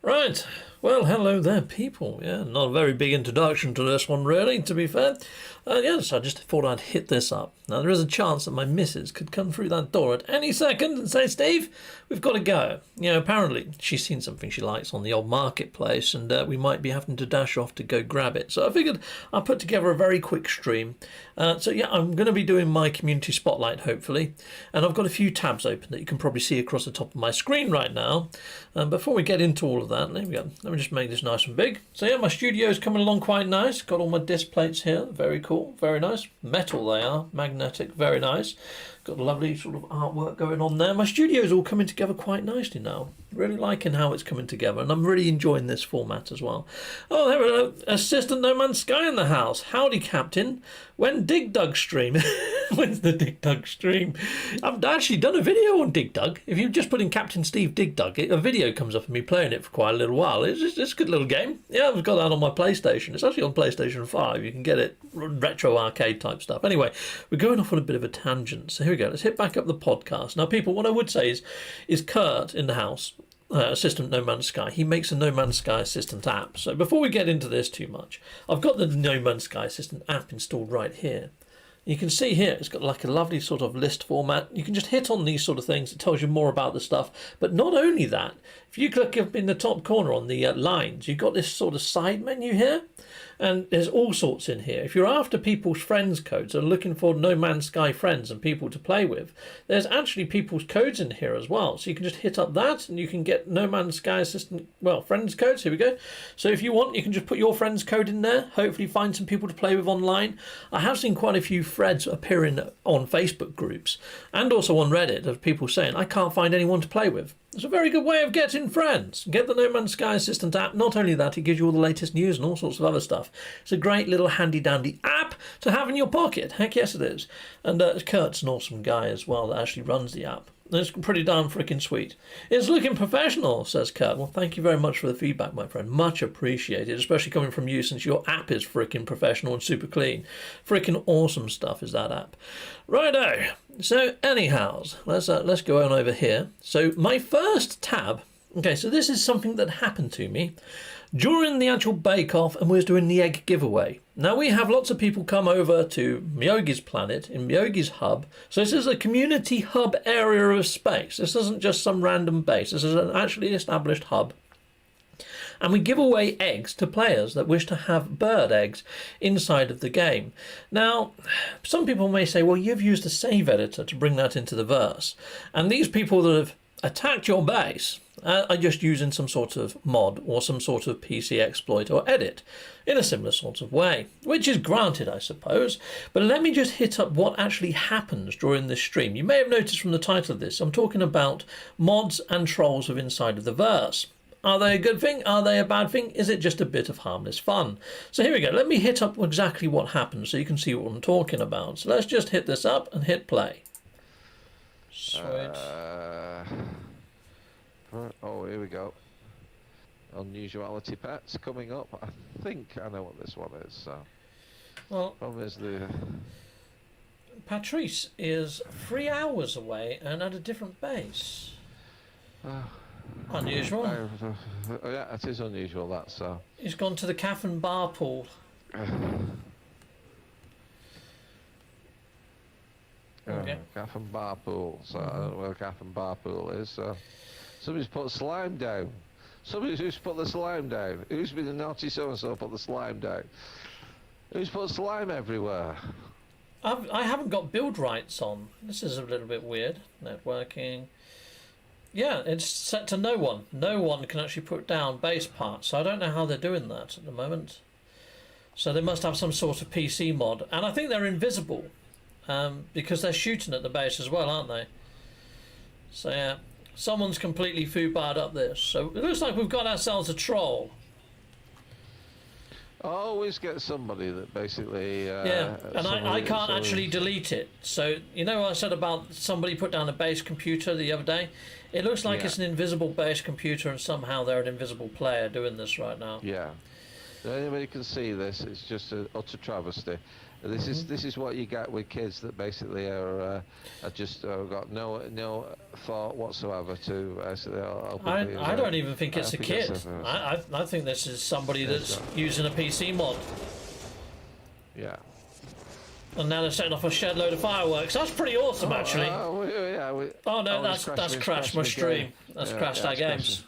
Right. Well, hello there, people. Yeah, not a very big introduction to this one, really, to be fair. Yes, I just thought I'd hit this up. Now, there is a chance that my missus could come through that door at any second and say, Steve, we've got to go. You know, apparently she's seen something she likes on the old marketplace, and we might be having to dash off to go grab it. So I figured I'll put together a very quick stream. So yeah, I'm going to be doing my community spotlight, hopefully. And I've got a few tabs open that you can probably see across the top of my screen right now. Before we get into all of that, there we go. Let me just make this nice and big. So yeah, my studio's coming along quite nice. Got all my disc plates here. Very cool. Very nice. Metal they are. Magnetic. Very nice. Got a lovely sort of artwork going on there. My studio's all coming together quite nicely now. Really liking how it's coming together, and I'm really enjoying this format as well. Oh, there we go. Assistant No Man's Sky in the house. Howdy, Captain. When Dig Dug stream? When's the Dig Dug stream? I've actually done a video on Dig Dug. If you just put in CaptainSteve Dig Dug, a video comes up of me playing it for quite a little while. It's a good little game. Yeah, I've got that on my PlayStation. It's actually on PlayStation 5. You can get it retro arcade type stuff. Anyway, we're going off on a bit of a tangent. So here we go. Let's hit back up the podcast. Now, people, what I would say is Kurt in the house, Assistant No Man's Sky, he makes a No Man's Sky Assistant app. So before we get into this too much, I've got the No Man's Sky Assistant app installed right here. You can see here it's got like a lovely sort of list format. You can just hit on these sort of things. It tells you more about the stuff. But not only that, if you click up in the top corner on the lines, you've got this sort of side menu here. And there's all sorts in here. If you're after people's friends codes or looking for No Man's Sky friends and people to play with, there's actually people's codes in here as well. So you can just hit up that and you can get No Man's Sky Assistant, well, friends codes. Here we go. So if you want, you can just put your friends code in there. Hopefully find some people to play with online. I have seen quite a few threads appearing on Facebook groups and also on Reddit of people saying, I can't find anyone to play with. It's a very good way of getting friends. Get the No Man's Sky Assistant app. Not only that, it gives you all the latest news and all sorts of other stuff. It's a great little handy-dandy app to have in your pocket. Heck yes, it is. And Kurt's an awesome guy as well that actually runs the app. It's pretty darn freaking sweet. It's looking professional, says Kurt. Well, thank you very much for the feedback, my friend. Much appreciated, especially coming from you since your app is freaking professional and super clean. Freaking awesome stuff is that app. Righto. So, anyhows, let's go on over here. So, my first tab. Okay, so this is something that happened to me during the actual bake-off, and we was doing the egg giveaway. Now, we have lots of people come over to Meogi's planet, in Meogi's hub. So this is a community hub area of space. This isn't just some random base. This is an actually established hub. And we give away eggs to players that wish to have bird eggs inside of the game. Now, some people may say, well, you've used a save editor to bring that into the verse. And these people that have attacked your base are just using some sort of mod or some sort of PC exploit or edit in a similar sort of way, which is granted, I suppose. But let me just hit up what actually happens during this stream. You may have noticed from the title of this, I'm talking about mods and trolls of inside of the verse. Are they a good thing? Are they a bad thing? Is it just a bit of harmless fun? So here we go. Let me hit up exactly what happens so you can see what I'm talking about. So let's just hit this up and hit play. Sweet. Oh, here we go. Unusuality pets coming up. I think I know what this one is. So, well, is the Patrice is 3 hours away and at a different base. Unusual. Yeah, it is unusual. That so. He's gone to the Caff and Bar pool. Caff and Bar pool. So I don't know where Caff and Bar pool is. So. Somebody's put slime down. Somebody's put the slime down. Who's been a naughty so-and-so put the slime down? Who's put slime everywhere? I haven't got build rights on. This is a little bit weird. Networking. Yeah, it's set to no one. No one can actually put down base parts. So I don't know how they're doing that at the moment. So they must have some sort of PC mod. And I think they're invisible. Because they're shooting at the base as well, aren't they? So yeah. Someone's completely foobarred up this. So it looks like we've got ourselves a troll. I always get somebody that basically... yeah, and I can't actually delete it. So, you know what I said about somebody put down a base computer the other day? It looks like it's an invisible base computer and somehow they're an invisible player doing this right now. Yeah. So anybody can see this, it's just an utter travesty. This is what you get with kids that basically are just got no thought whatsoever to help. I don't even think it's a kid. I think this is somebody that's using a PC mod. Yeah. And now they're setting off a shed load of fireworks. That's pretty awesome, actually. Oh no, that's crashed my stream. That's crashed our games.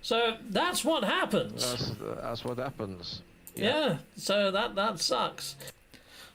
So that's what happens. That's what happens. Yeah. So that sucks.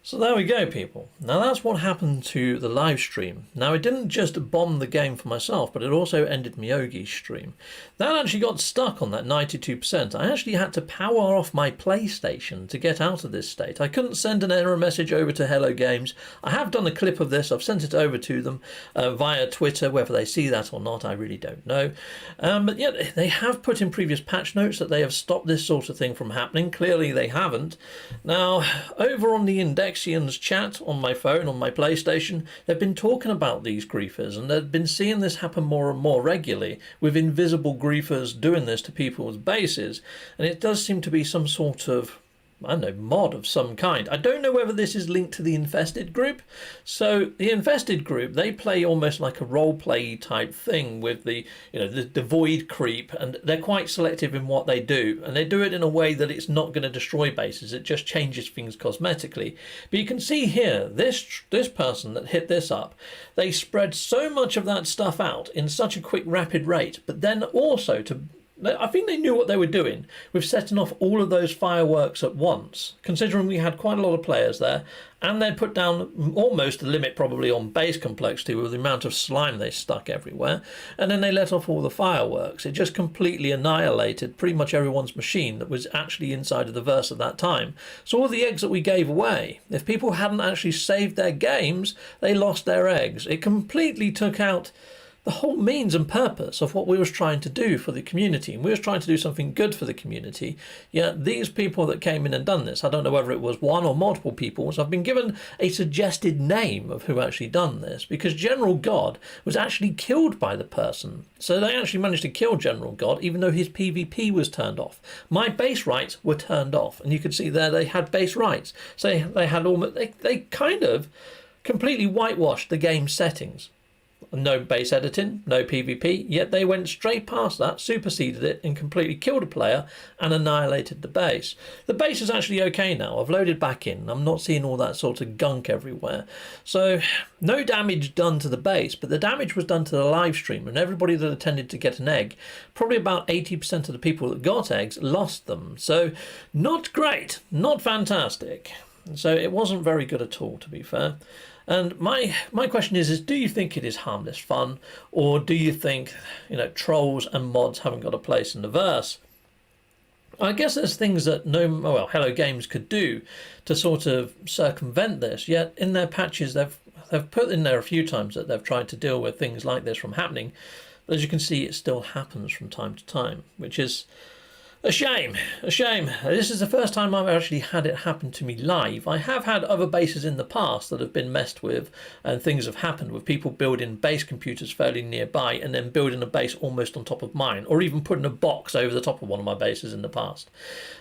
So there we go, people. Now that's what happened to the live stream. Now it didn't just bomb the game for myself, but it also ended Meogi's stream. That actually got stuck on that 92%. I actually had to power off my PlayStation to get out of this state. I couldn't send an error message over to Hello Games. I have done a clip of this. I've sent it over to them via Twitter. Whether they see that or not, I really don't know. But yet they have put in previous patch notes that they have stopped this sort of thing from happening. Clearly they haven't. Now, over on the Indexians chat on my phone, on my PlayStation, they've been talking about these griefers, and they've been seeing this happen more and more regularly, with invisible griefers doing this to people's bases, and it does seem to be some sort of, I don't know, mod of some kind. I don't know whether this is linked to the Infested group. So the Infested group, they play almost like a role play type thing with the void creep, and they're quite selective in what they do, and they do it in a way that it's not going to destroy bases. It just changes things cosmetically. But you can see here, this person that hit this up, they spread so much of that stuff out in such a quick, rapid rate, but then also I think they knew what they were doing with setting off all of those fireworks at once, considering we had quite a lot of players there, and they'd put down almost the limit probably on base complexity with the amount of slime they stuck everywhere, and then they let off all the fireworks. It just completely annihilated pretty much everyone's machine that was actually inside of the verse at that time. So all the eggs that we gave away, if people hadn't actually saved their games, they lost their eggs. It completely took out the whole means and purpose of what we was trying to do for the community, and we was trying to do something good for the community. Yet these people that came in and done this, I don't know whether it was one or multiple people, so I've been given a suggested name of who actually done this, because General God was actually killed by the person. So they actually managed to kill General God even though his PvP was turned off. My base rights were turned off, and you could see there they had base rights. So they had they kind of completely whitewashed the game settings. No base editing, no PvP, yet they went straight past that, superseded it, and completely killed a player and annihilated the base. The base is actually okay now. I've loaded back in. I'm not seeing all that sort of gunk everywhere. So, no damage done to the base, but the damage was done to the live stream, and everybody that attended to get an egg, probably about 80% of the people that got eggs lost them. So, not great, not fantastic. So, it wasn't very good at all, to be fair. And my question is do you think it is harmless fun, or do you think, trolls and mods haven't got a place in the verse? I guess there's things that Hello Games could do to sort of circumvent this, yet in their patches they've put in there a few times that they've tried to deal with things like this from happening. But as you can see, it still happens from time to time, which is a shame. This is the first time I've actually had it happen to me live. I have had other bases in the past that have been messed with, and things have happened with people building base computers fairly nearby and then building a base almost on top of mine, or even putting a box over the top of one of my bases in the past.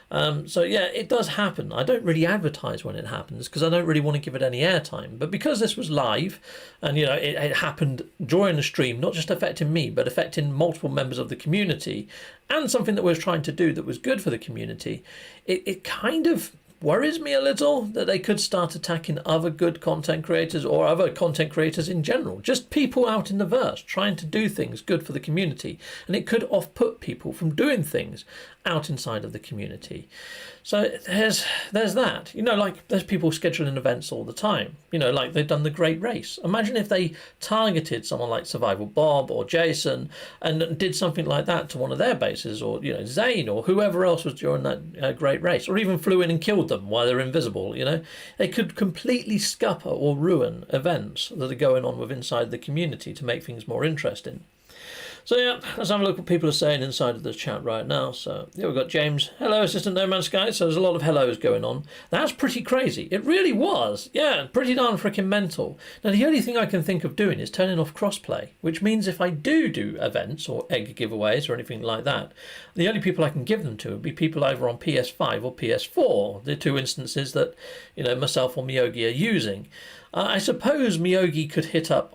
So yeah, it does happen. I don't really advertise when it happens because I don't really want to give it any airtime. But because this was live, and it happened during the stream, not just affecting me, but affecting multiple members of the community, and something that we were trying to do that was good for the community, it kind of worries me a little that they could start attacking other good content creators or other content creators in general, just people out in the verse trying to do things good for the community, and it could off-put people from doing things out inside of the community. So there's that. There's people scheduling events all the time. Like they've done the Great Race. Imagine if they targeted someone like Survival Bob or Jason and did something like that to one of their bases, or Zane or whoever else was during that Great Race, or even flew in and killed them while they're invisible. They could completely scupper or ruin events that are going on with inside the community to make things more interesting. So yeah, let's have a look what people are saying inside of the chat right now. So yeah, we've got James. Hello, Assistant No Man's Sky. So there's a lot of hellos going on. That's pretty crazy. It really was. Yeah, pretty darn freaking mental. Now the only thing I can think of doing is turning off crossplay, which means if I do events or egg giveaways or anything like that, the only people I can give them to would be people either on PS5 or PS4, the two instances that, you know, myself or Meogi are using. I suppose Meogi could hit up.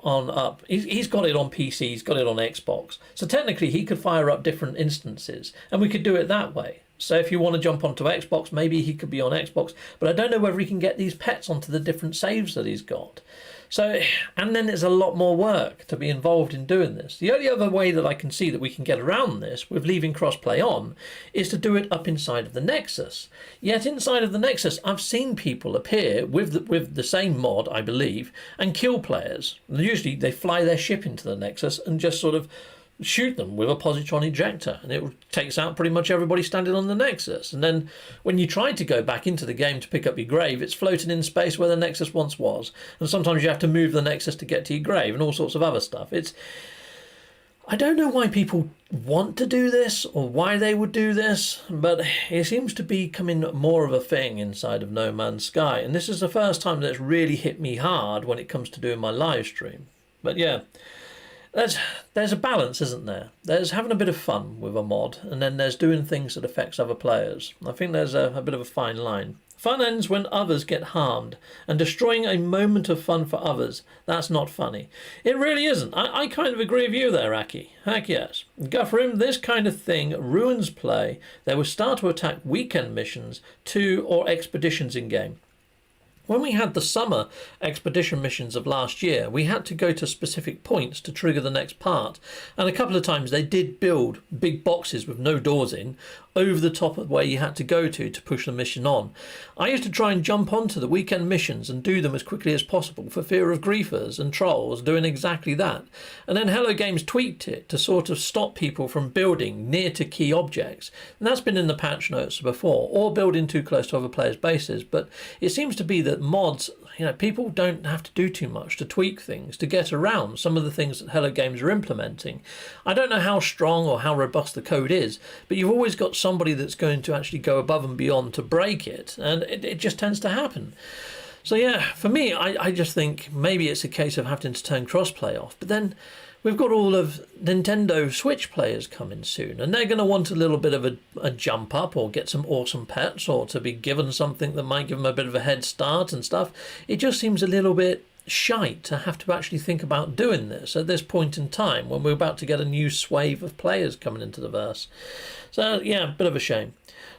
He's got it on PC, he's got it on Xbox. So technically he could fire up different instances and we could do it that way. So if you want to jump onto Xbox, maybe he could be on Xbox. But I don't know whether he can get these pets onto the different saves that he's got. So, and then it's a lot more work to be involved in doing this. The only other way that I can see that we can get around this with leaving crossplay on is to do it up inside of the Nexus. Yet inside of the Nexus, I've seen people appear with the same mod, I believe, and kill players. Usually they fly their ship into the Nexus and just sort of shoot them with a positron ejector, and it takes out pretty much everybody standing on the Nexus. And then when you try to go back into the game to pick up your grave, it's floating in space where the Nexus once was, and sometimes you have to move the Nexus to get to your grave and all sorts of other stuff. I don't know why people want to do this or why they would do this, but it seems to be becoming more of a thing inside of No Man's Sky, and this is the first time that it's really hit me hard when it comes to doing my live stream. But yeah, there's a balance, isn't there? There's having a bit of fun with a mod, and then there's doing things that affects other players. I think there's a bit of a fine line. Fun ends when others get harmed, and destroying a moment of fun for others, that's not funny. It really isn't. I kind of agree with you there, Aki. Heck yes. Guthrum, this kind of thing ruins play. They will start to attack weekend missions or expeditions in game. When we had the summer expedition missions of last year, we had to go to specific points to trigger the next part, and a couple of times they did build big boxes with no doors in over the top of where you had to go to push the mission on. I used to try and jump onto the weekend missions and do them as quickly as possible for fear of griefers and trolls doing exactly that. And then Hello Games tweaked it to sort of stop people from building near to key objects. And that's been in the patch notes before, or building too close to other players' bases. But it seems to be that mods, you know, people don't have to do too much to tweak things, to get around some of the things that Hello Games are implementing. I don't know how strong or how robust the code is, but you've always got somebody that's going to actually go above and beyond to break it, and it just tends to happen. So yeah, for me, I just think maybe it's a case of having to turn crossplay off, but then we've got all of Nintendo Switch players coming soon, and they're going to want a little bit of a jump up, or get some awesome pets, or to be given something that might give them a bit of a head start and stuff. It just seems a little bit shite to have to actually think about doing this at this point in time when we're about to get a new swathe of players coming into the verse. So yeah, bit of a shame.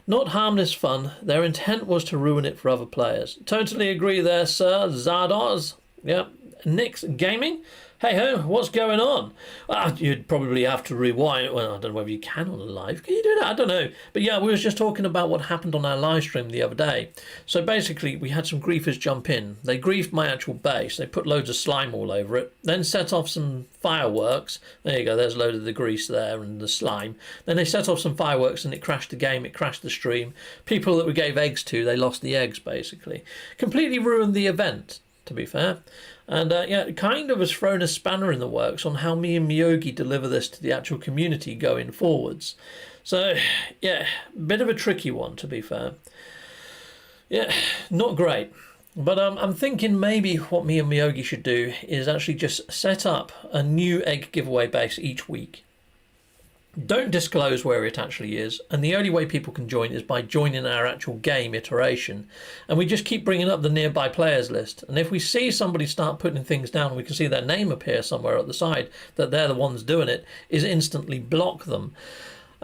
Not harmless fun. Their intent was to ruin it for other players. Totally agree there, sir. Zardoz. Yep. Nick's Gaming. Hey ho, what's going on? Well, you'd probably have to rewind. Well, I don't know whether you can on a live. Can you do that? I don't know. But yeah, we was just talking about what happened on our live stream the other day. So basically, we had some griefers jump in. They griefed my actual base. They put loads of slime all over it. Then set off some fireworks. There you go. There's a load of the grease there and the slime. Then they set off some fireworks and it crashed the game. It crashed the stream. People that we gave eggs to, they lost the eggs basically. Completely ruined the event, to be fair. And yeah, it kind of has thrown a spanner in the works on how me and Meogi deliver this to the actual community going forwards. So yeah, bit of a tricky one, to be fair. Yeah, not great. But I'm thinking maybe what me and Meogi should do is actually just set up a new egg giveaway base each week. Don't disclose where it actually is, and the only way people can join is by joining our actual game iteration, and we just keep bringing up the nearby players list, and if we see somebody start putting things down and we can see their name appear somewhere at the side that they're the ones doing it, is instantly block them.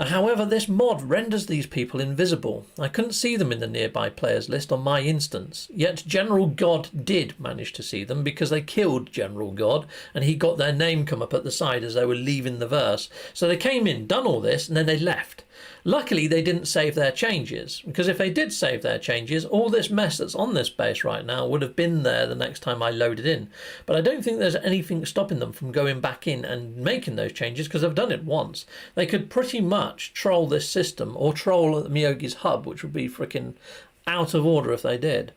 However, this mod renders these people invisible. I couldn't see them in the nearby players list on my instance, yet General God did manage to see them because they killed General God and he got their name come up at the side as they were leaving the verse. So they came in, done all this, and then they left. Luckily, they didn't save their changes, because if they did save their changes, all this mess that's on this base right now would have been there the next time I loaded in. But I don't think there's anything stopping them from going back in and making those changes, because they've done it once. They could pretty much troll this system, or troll Meogi's hub, which would be freaking out of order if they did.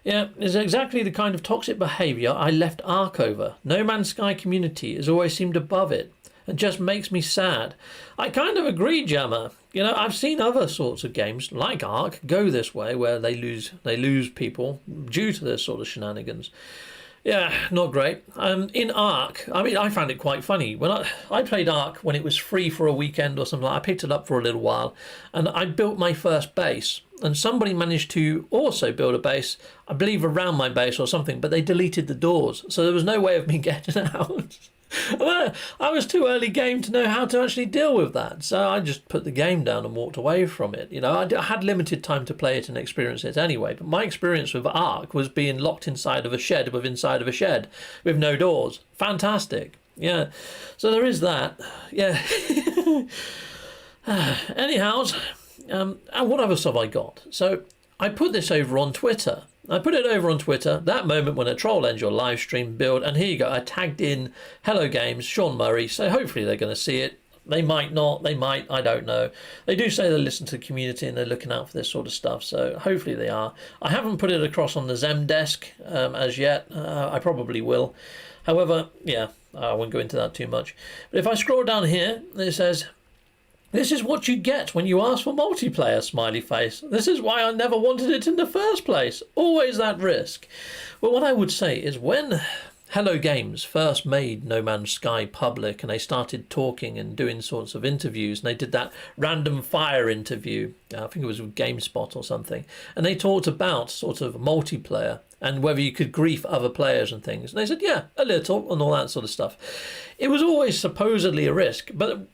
Yeah, it's exactly the kind of toxic behaviour I left Ark over. No Man's Sky community has always seemed above it. It just makes me sad. I kind of agree, Jammer. You know, I've seen other sorts of games like Ark go this way, where they lose people due to this sort of shenanigans. Yeah, not great. In Ark, I mean, I found it quite funny. When I played Ark when it was free for a weekend or something, I picked it up for a little while, and I built my first base. And somebody managed to also build a base, I believe around my base or something, but they deleted the doors, so there was no way of me getting out. I was too early game to know how to actually deal with that, so I just put the game down and walked away from it. You know, I had limited time to play it and experience it anyway, but my experience with Ark was being locked inside of a shed with no doors. Fantastic. Yeah, so there is that. Yeah. Anyhow, and what other stuff I got? So I put this over on Twitter. That moment when a troll ends your live stream build, and here you go, I tagged in Hello Games, Sean Murray, so hopefully they're going to see it. They might not, they might, I don't know. They do say they listen to the community and they're looking out for this sort of stuff, so hopefully they are. I haven't put it across on the zendesk as yet. I probably will. However, yeah, I won't go into that too much. But if I scroll down here, it says, "This is what you get when you ask for multiplayer, smiley face. This is why I never wanted it in the first place. Always that risk." Well, what I would say is when Hello Games first made No Man's Sky public and they started talking and doing sorts of interviews, and they did that random fire interview, I think it was with GameSpot or something, and they talked about sort of multiplayer and whether you could grief other players and things. And they said, yeah, a little, and all that sort of stuff. It was always supposedly a risk, but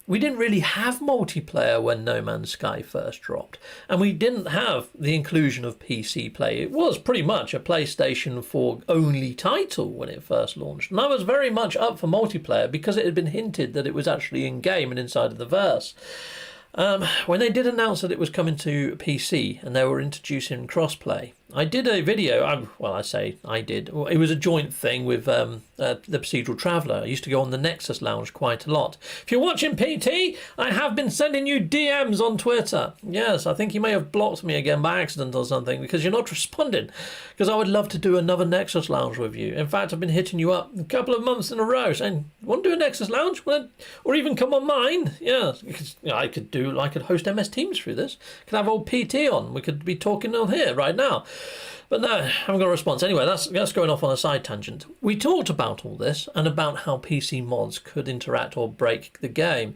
we didn't really have multiplayer when No Man's Sky first dropped, and we didn't have the inclusion of PC play. It was pretty much a PlayStation 4 only title when it first launched, and I was very much up for multiplayer because it had been hinted that it was actually in-game and inside of the verse. When they did announce that it was coming to PC and they were introducing crossplay, I did a video. I did. It was a joint thing with the Procedural Traveller. I used to go on the Nexus Lounge quite a lot. If you're watching PT, I have been sending you DMs on Twitter. Yes, I think you may have blocked me again by accident or something because you're not responding. Because I would love to do another Nexus Lounge with you. In fact, I've been hitting you up a couple of months in a row saying, "Want to do a Nexus Lounge? Or even come on mine?" Yeah, because, I could host MS Teams through this. Could have old PT on. We could be talking on here right now. But no, I haven't got a response. Anyway, that's going off on a side tangent. We talked about all this and about how PC mods could interact or break the game.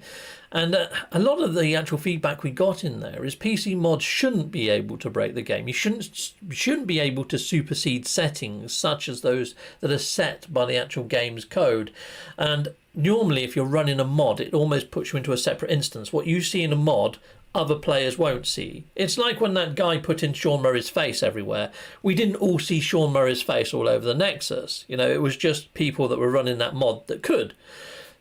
And a lot of the actual feedback we got in there is PC mods shouldn't be able to break the game. You shouldn't be able to supersede settings such as those that are set by the actual game's code. And normally if you're running a mod, it almost puts you into a separate instance. What you see in a mod, other players won't see. It's like when that guy put in Sean Murray's face everywhere. We didn't all see Sean Murray's face all over the Nexus. You know, it was just people that were running that mod that could.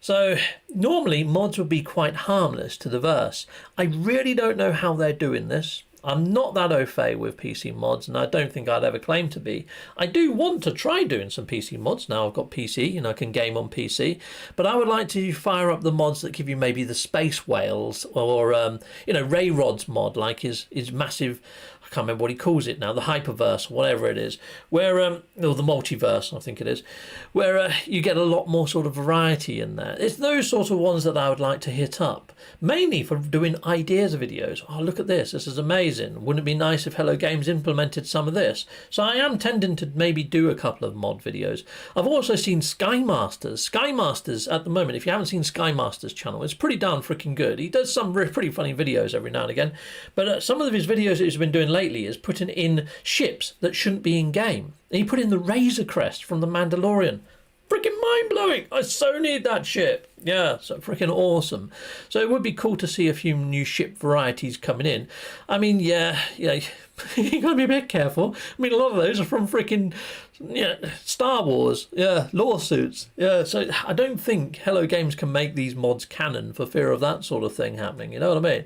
So normally mods would be quite harmless to the verse. I really don't know how they're doing this. I'm not that au fait with PC mods, and I don't think I'd ever claim to be. I do want to try doing some PC mods now I've got PC, I can game on PC, but I would like to fire up the mods that give you maybe the space whales or, Ray Rod's mod, like his massive, I can't remember what he calls it now, the hyperverse, whatever it is, where, or the multiverse, I think it is, where you get a lot more sort of variety in there. It's those sort of ones that I would like to hit up, mainly for doing ideas videos. Oh, look at this is amazing. Wouldn't it be nice if Hello Games implemented some of this? So I am tending to maybe do a couple of mod videos. I've also seen Skymasters at the moment. If you haven't seen Skymasters' channel, it's pretty darn freaking good. He does some pretty funny videos every now and again, but some of his videos that he's been doing lately is putting in ships that shouldn't be in game. And he put in the Razor Crest from The Mandalorian. Freaking mind-blowing. I so need that ship. Yeah, so freaking awesome. So it would be cool to see a few new ship varieties coming in. I mean, yeah, you got to be a bit careful. I mean, a lot of those are from freaking Star Wars. Yeah, lawsuits. Yeah, so I don't think Hello Games can make these mods canon for fear of that sort of thing happening. You know what I mean?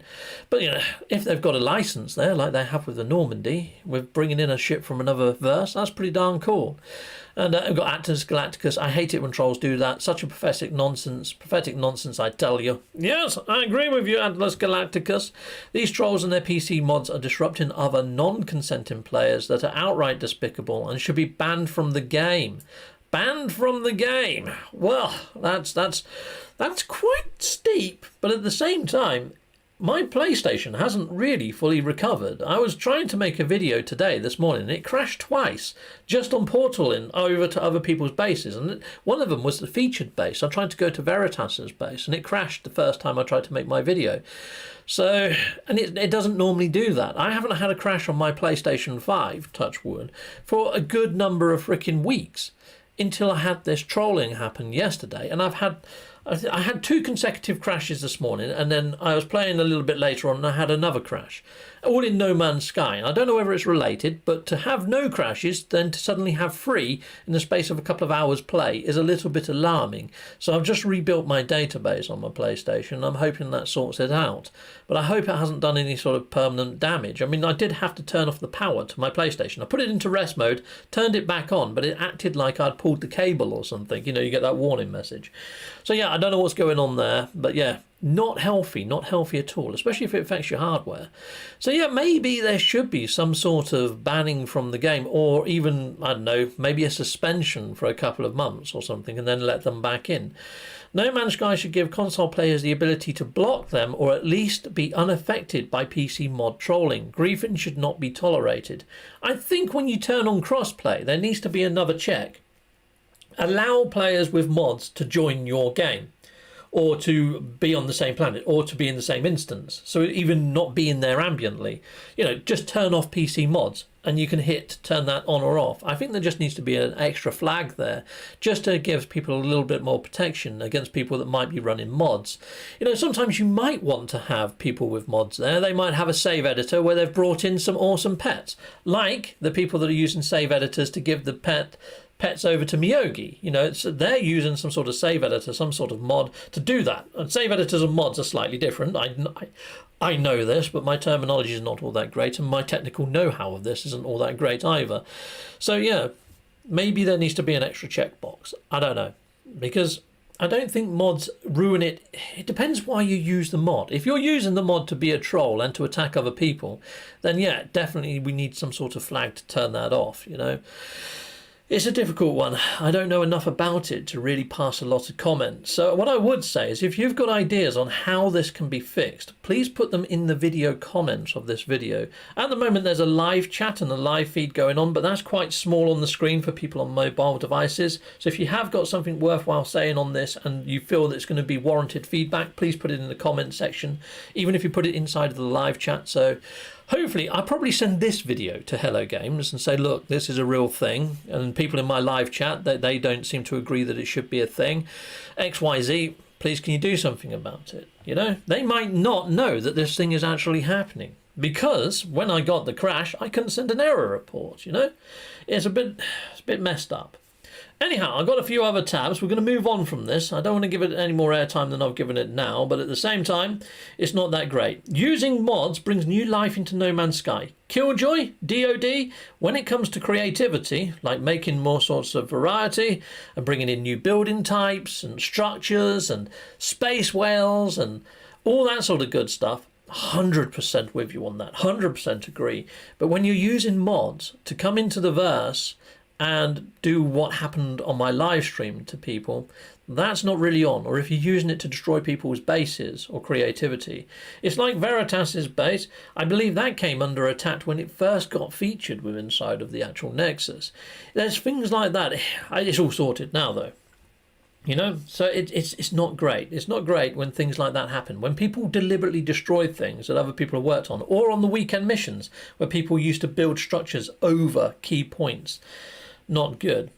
But, if they've got a license there, like they have with the Normandy, with bringing in a ship from another verse, that's pretty darn cool. And I've got Atlas Galacticus. I hate it when trolls do that. Such a pathetic nonsense, I tell you. Yes, I agree with you, Atlas Galacticus. These trolls and their PC mods are disrupting other non-consenting players that are outright despicable and should be banned from the game. banned from the game. Well, that's quite steep, but at the same time, my PlayStation hasn't really fully recovered. I was trying to make a video today, this morning, and it crashed twice, just on portaling over to other people's bases. And one of them was the featured base. I tried to go to Veritas's base, and it crashed the first time I tried to make my video. So, and it doesn't normally do that. I haven't had a crash on my PlayStation 5, touch wood, for a good number of freaking weeks, until I had this trolling happen yesterday. And I had 2 consecutive crashes this morning, and then I was playing a little bit later on and I had another crash, all in No Man's Sky. And I don't know whether it's related, but to have no crashes, then to suddenly have 3 in the space of a couple of hours play is a little bit alarming. So I've just rebuilt my database on my PlayStation. I'm hoping that sorts it out. But I hope it hasn't done any sort of permanent damage. I mean, I did have to turn off the power to my PlayStation. I put it into rest mode, turned it back on, but it acted like I'd pulled the cable or something. You know, you get that warning message. So yeah, I don't know what's going on there, but yeah, not healthy at all, especially if it affects your hardware. So yeah, maybe there should be some sort of banning from the game, or even, I don't know, maybe a suspension for a couple of months or something, and then let them back in. No Man's Sky should give console players the ability to block them, or at least be unaffected by PC mod trolling. Griefing should not be tolerated. I think when you turn on crossplay, there needs to be another check. Allow players with mods to join your game, or to be on the same planet, or to be in the same instance. So even not being there ambiently. You know, just turn off PC mods, and you can hit turn that on or off. I think there just needs to be an extra flag there, just to give people a little bit more protection against people that might be running mods. You know, sometimes you might want to have people with mods there. They might have a save editor where they've brought in some awesome pets, like the people that are using save editors to give the pets over to Meogi. You know, they're using some sort of save editor, some sort of mod to do that. And save editors and mods are slightly different. I know this, but my terminology is not all that great, and my technical know-how of this isn't all that great either. So yeah, maybe there needs to be an extra checkbox. I don't know, because I don't think mods ruin it. It depends why you use the mod. If you're using the mod to be a troll and to attack other people, then yeah, definitely we need some sort of flag to turn that off, you know. It's a difficult one. I don't know enough about it to really pass a lot of comments. So what I would say is, if you've got ideas on how this can be fixed, please put them in the video comments of this video. At the moment there's a live chat and a live feed going on, but that's quite small on the screen for people on mobile devices. So if you have got something worthwhile saying on this and you feel that it's going to be warranted feedback, please put it in the comment section, even if you put it inside of the live chat. So hopefully, I'll probably send this video to Hello Games and say, look, this is a real thing. And people in my live chat, they don't seem to agree that it should be a thing. XYZ, please can you do something about it? You know, they might not know that this thing is actually happening. Because when I got the crash, I couldn't send an error report, you know. It's a bit messed up. Anyhow, I've got a few other tabs. We're going to move on from this. I don't want to give it any more airtime than I've given it now, but at the same time, it's not that great. Using mods brings new life into No Man's Sky. Killjoy, DOD, when it comes to creativity, like making more sorts of variety and bringing in new building types and structures and space whales and all that sort of good stuff, 100% with you on that, 100% agree. But when you're using mods to come into the verse and do what happened on my live stream to people, that's not really on. Or if you're using it to destroy people's bases or creativity. It's like Veritas's base. I believe that came under attack when it first got featured with inside of the actual Nexus. There's things like that. It's all sorted now though. You know, so it's not great. It's not great when things like that happen. When people deliberately destroy things that other people have worked on, or on the weekend missions where people used to build structures over key points. Not good.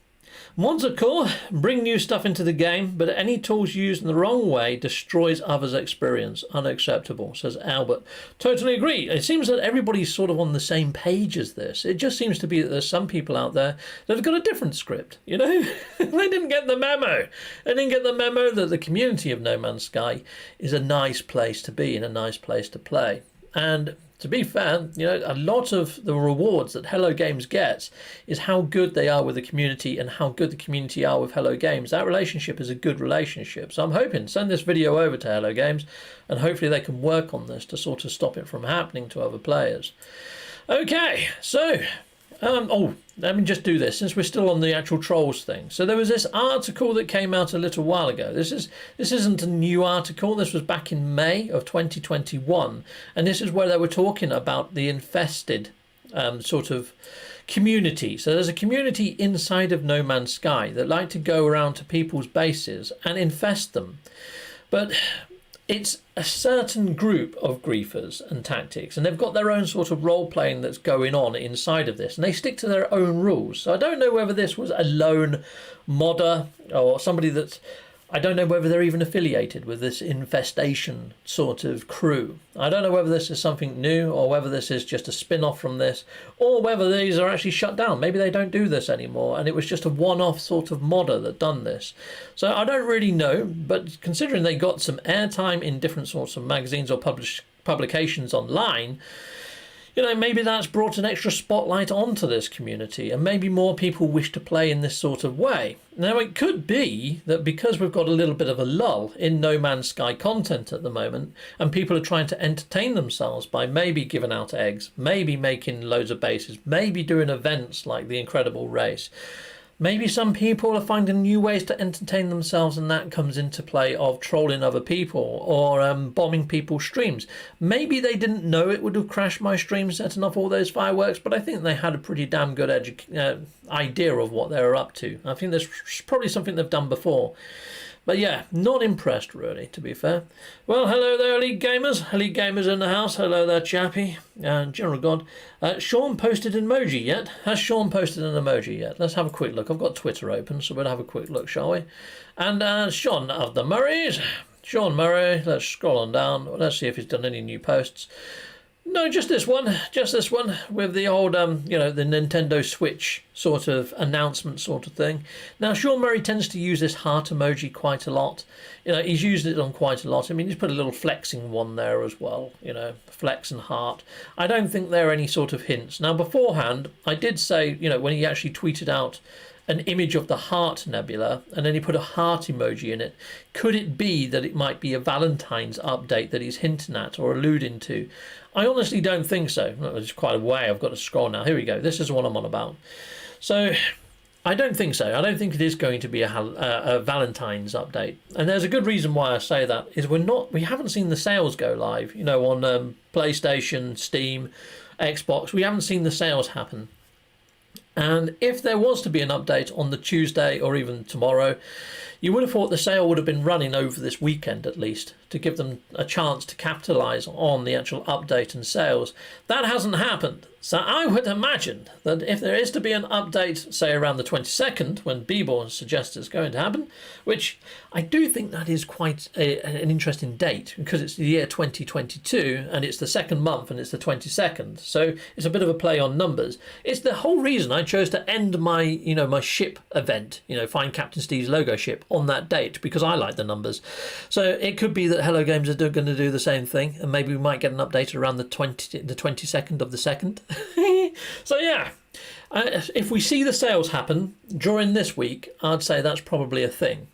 Mods are cool, bring new stuff into the game, but any tools used in the wrong way destroys others' experience. Unacceptable, says Albert. Totally agree. It seems that everybody's sort of on the same page as this. It just seems to be that there's some people out there that have got a different script, you know? They didn't get the memo. They didn't get the memo that the community of No Man's Sky is a nice place to be and a nice place to play. And to be fair, you know, a lot of the rewards that Hello Games gets is how good they are with the community and how good the community are with Hello Games. That relationship is a good relationship. So I'm hoping, send this video over to Hello Games and hopefully they can work on this to sort of stop it from happening to other players. Okay, so Let me just do this since we're still on the actual trolls thing. So there was this article that came out a little while ago. This isn't a new article. This was back in May of 2021, and this is where they were talking about the infested sort of community. So there's a community inside of No Man's Sky that like to go around to people's bases and infest them, but it's a certain group of griefers and tactics, and they've got their own sort of role playing that's going on inside of this, and they stick to their own rules. So I don't know whether this was a lone modder or somebody that's, I don't know whether they're even affiliated with this infestation sort of crew. I don't know whether this is something new or whether this is just a spin-off from this, or whether these are actually shut down. Maybe they don't do this anymore and it was just a one-off sort of modder that done this. So I don't really know, but considering they got some airtime in different sorts of magazines or publications online, you know, maybe that's brought an extra spotlight onto this community, and maybe more people wish to play in this sort of way. Now, it could be that because we've got a little bit of a lull in No Man's Sky content at the moment, and people are trying to entertain themselves by maybe giving out eggs, maybe making loads of bases, maybe doing events like the Incredible Race, maybe some people are finding new ways to entertain themselves, and that comes into play of trolling other people or bombing people's streams. Maybe they didn't know it would have crashed my stream setting off all those fireworks, but I think they had a pretty damn good idea of what they were up to. I think there's probably something they've done before. But yeah, not impressed really, to be fair. Well, hello there, Elite Gamers. Elite Gamers in the house. Hello there, Chappie. General God. Sean posted an emoji yet? Has Sean posted an emoji yet? Let's have a quick look. I've got Twitter open, so we'll have a quick look, shall we? And Sean of the Murrays. Sean Murray. Let's scroll on down. Let's see if he's done any new posts. No, just this one with the old, the Nintendo Switch sort of announcement sort of thing. Now, Sean Murray tends to use this heart emoji quite a lot. You know, he's used it on quite a lot. I mean, he's put a little flexing one there as well, you know, flex and heart. I don't think there are any sort of hints. Now, beforehand, I did say, you know, when he actually tweeted out an image of the heart nebula and then he put a heart emoji in it, could it be that it might be a Valentine's update that he's hinting at or alluding to? I honestly don't think so. It's quite a way. I've got to scroll now. Here we go. This is what I'm on about. So I don't think so. I don't think it is going to be a Valentine's update. And there's a good reason why I say that is we haven't seen the sales go live, you know, on PlayStation, Steam, Xbox. We haven't seen the sales happen. And if there was to be an update on the Tuesday or even tomorrow, you would have thought the sale would have been running over this weekend at least to give them a chance to capitalise on the actual update and sales. That hasn't happened. So I would imagine that if there is to be an update, say around the 22nd, when Bieber suggests it's going to happen, which I do think that is quite an interesting date because it's the year 2022 and it's the second month and it's the 22nd. So it's a bit of a play on numbers. It's the whole reason I chose to end my, my ship event, Find Captain Steve's logo ship on that date because I like the numbers. So it could be that Hello Games are going to do the same thing, and maybe we might get an update around the 22nd of the 2nd. So yeah, if we see the sales happen during this week, I'd say that's probably a thing,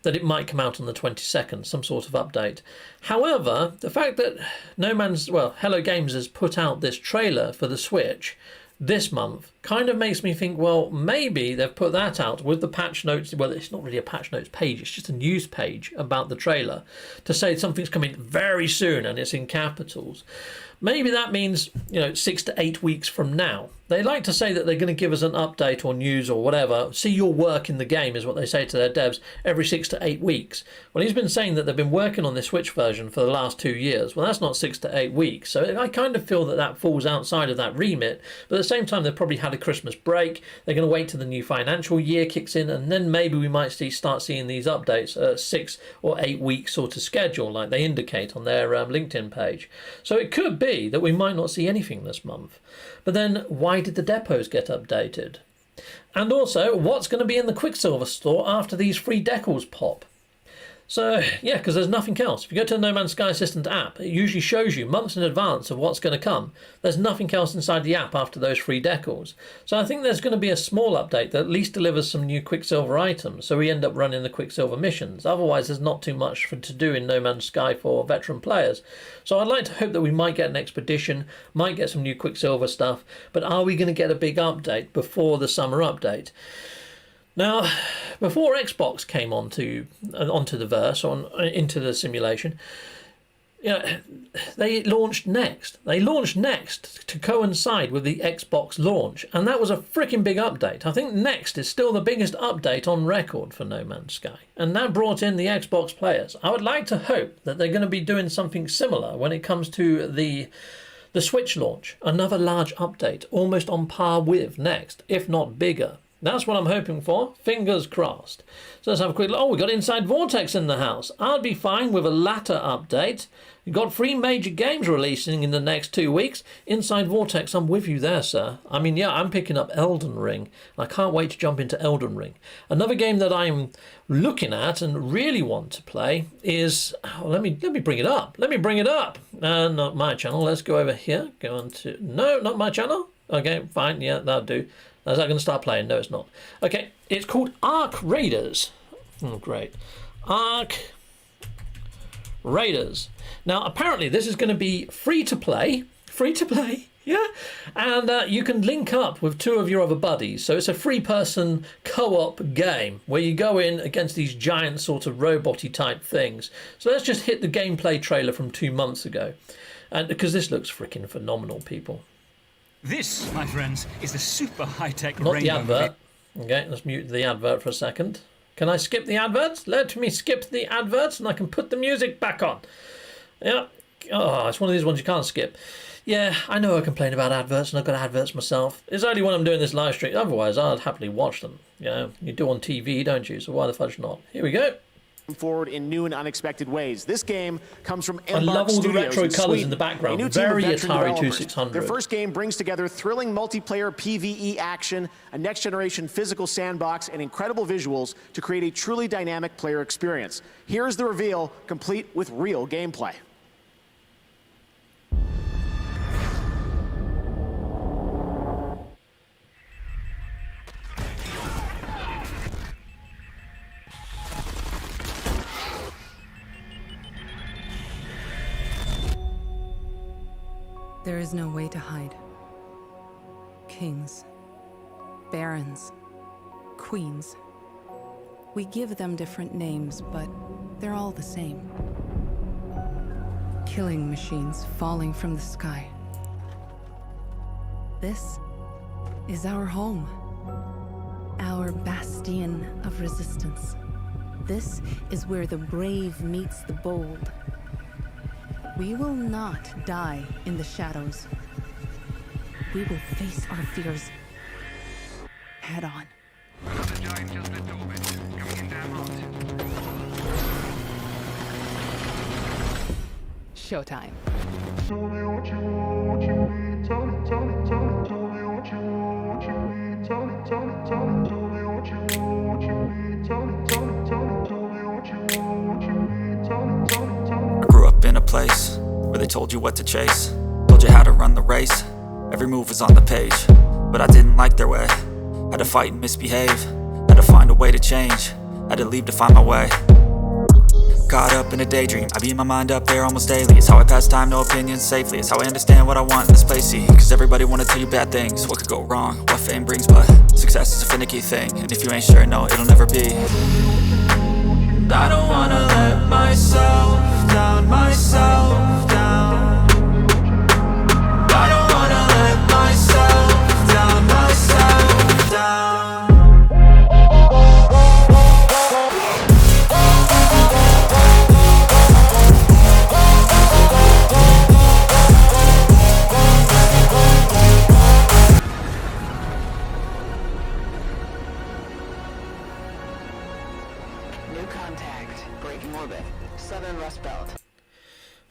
that it might come out on the 22nd, some sort of update. However, the fact that Hello Games has put out this trailer for the Switch this month kind of makes me think, well, maybe they've put that out with the patch notes. Well, it's not really a patch notes page, it's just a news page about the trailer to say something's coming very soon and it's in capitals. Maybe that means, 6 to 8 weeks from now. They like to say that they're going to give us an update or news or whatever. See your work in the game is what they say to their devs every 6 to 8 weeks. Well, he's been saying that they've been working on this Switch version for the last 2 years. Well, that's not 6 to 8 weeks. So I kind of feel that falls outside of that remit. But at the same time, they've probably had a Christmas break. They're going to wait till the new financial year kicks in. And then maybe we might start seeing these updates at 6 or 8 weeks sort of schedule like they indicate on their LinkedIn page. So it could be that we might not see anything this month. But then why did the depots get updated? And also, what's going to be in the Quicksilver store after these free decals pop? So, yeah, because there's nothing else. If you go to the No Man's Sky Assistant app, it usually shows you months in advance of what's going to come. There's nothing else inside the app after those free decals. So I think there's going to be a small update that at least delivers some new Quicksilver items, so we end up running the Quicksilver missions. Otherwise, there's not too much to do in No Man's Sky for veteran players. So I'd like to hope that we might get an expedition, might get some new Quicksilver stuff, but are we going to get a big update before the summer update? Now, before Xbox came onto the verse, into the simulation, they launched Next. They launched Next to coincide with the Xbox launch, and that was a freaking big update. I think Next is still the biggest update on record for No Man's Sky, and that brought in the Xbox players. I would like to hope that they're going to be doing something similar when it comes to the Switch launch. Another large update, almost on par with Next, if not bigger. That's what I'm hoping for. Fingers crossed. So let's have a quick look. Oh, we got Inside Vortex in the house. I'd be fine with a latter update. We've got 3 major games releasing in the next 2 weeks. Inside Vortex, I'm with you there, sir. I mean, yeah, I'm picking up Elden Ring. I can't wait to jump into Elden Ring. Another game that I'm looking at and really want to play is... Oh, let me bring it up. Let me bring it up. Not my channel. Let's go over here. Go on to... No, not my channel. Okay, fine. Yeah, that'll do. Is that going to start playing? No, it's not. Okay, it's called Ark Raiders. Oh, great. Ark Raiders. Now, apparently, this is going to be free to play. Free to play, yeah. And you can link up with 2 of your other buddies. So it's a 3-person co-op game where you go in against these giant sort of robot-y type things. So let's just hit the gameplay trailer from 2 months ago. And because this looks freaking phenomenal, people. This, my friends, is the super high-tech Not rainbow. the advert. Okay, let's mute the advert for a second. Can I skip the adverts? Let me skip the adverts and I can put the music back on. Yeah. Oh, it's one of these ones you can't skip. Yeah, I know I complain about adverts and I've got adverts myself. It's only when I'm doing this live stream. Otherwise, I'd happily watch them. You know, you do on TV, don't you? So why the fudge not? Here we go. Forward in new and unexpected ways. This game comes from I love all the retro colours Sweden, in the background. a new team Very of veteran Atari developers. 2600. Their first game brings together thrilling multiplayer PvE action, a next-generation physical sandbox, and incredible visuals to create a truly dynamic player experience. Here is the reveal, complete with real gameplay. There is no way to hide. Kings, barons, queens. We give them different names, but they're all the same. Killing machines falling from the sky. This is our home. Our bastion of resistance. This is where the brave meets the bold. We will not die in the shadows. We will face our fears head on. Showtime. Tell me what you need. Tell me what you need. Tell me what you need. Tell me what you need. Tell me what you need. I grew up in a place where they told you what to chase, told you how to run the race. Every move was on the page, but I didn't like their way. Had to fight and misbehave, had to find a way to change, had to leave to find my way. Caught up in a daydream, I beat my mind up there almost daily. It's how I pass time, no opinions safely. It's how I understand what I want in this place, see. Cause everybody wanna tell you bad things, what could go wrong, what fame brings. But success is a finicky thing, and if you ain't sure, no, it'll never be. I don't wanna let myself down, myself down. I don't wanna let myself down, myself down.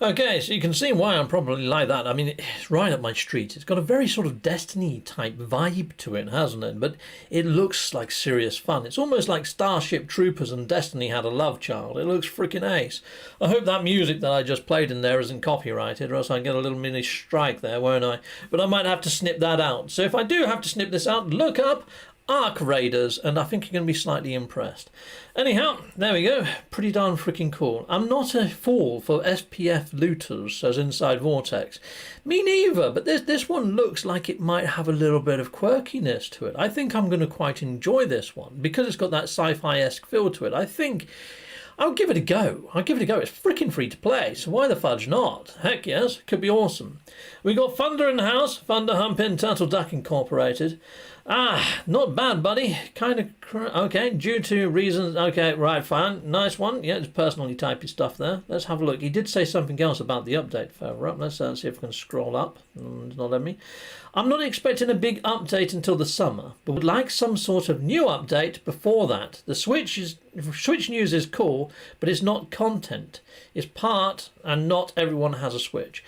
Okay, so you can see why I'm probably like that. I mean, it's right up my street. It's got a very sort of Destiny-type vibe to it, hasn't it? But it looks like serious fun. It's almost like Starship Troopers and Destiny had a love child. It looks freaking ace. I hope that music that I just played in there isn't copyrighted, or else I get a little mini strike there, won't I? But I might have to snip that out. So if I do have to snip this out, look up Ark Raiders, and I think you're going to be slightly impressed. Anyhow, there we go. Pretty darn freaking cool. I'm not a fool for SPF looters as Inside Vortex. Me neither, but this one looks like it might have a little bit of quirkiness to it. I think I'm going to quite enjoy this one because it's got that sci-fi-esque feel to it. I think I'll give it a go. I'll give it a go. It's freaking free to play, so why the fudge not? Heck yes, could be awesome. We got Thunder in the house. Thunder Humpin' Turtle Duck Incorporated. Ah, not bad, buddy. Kind of, okay, due to reasons, okay, right, fine. Nice one. Yeah, it's personally typey stuff there. Let's have a look. He did say something else about the update further up. Let's see if we can scroll up. It's not letting me. I'm not expecting a big update until the summer, but would like some sort of new update before that. The Switch news is cool, but it's not content. It's part, and not everyone has a Switch.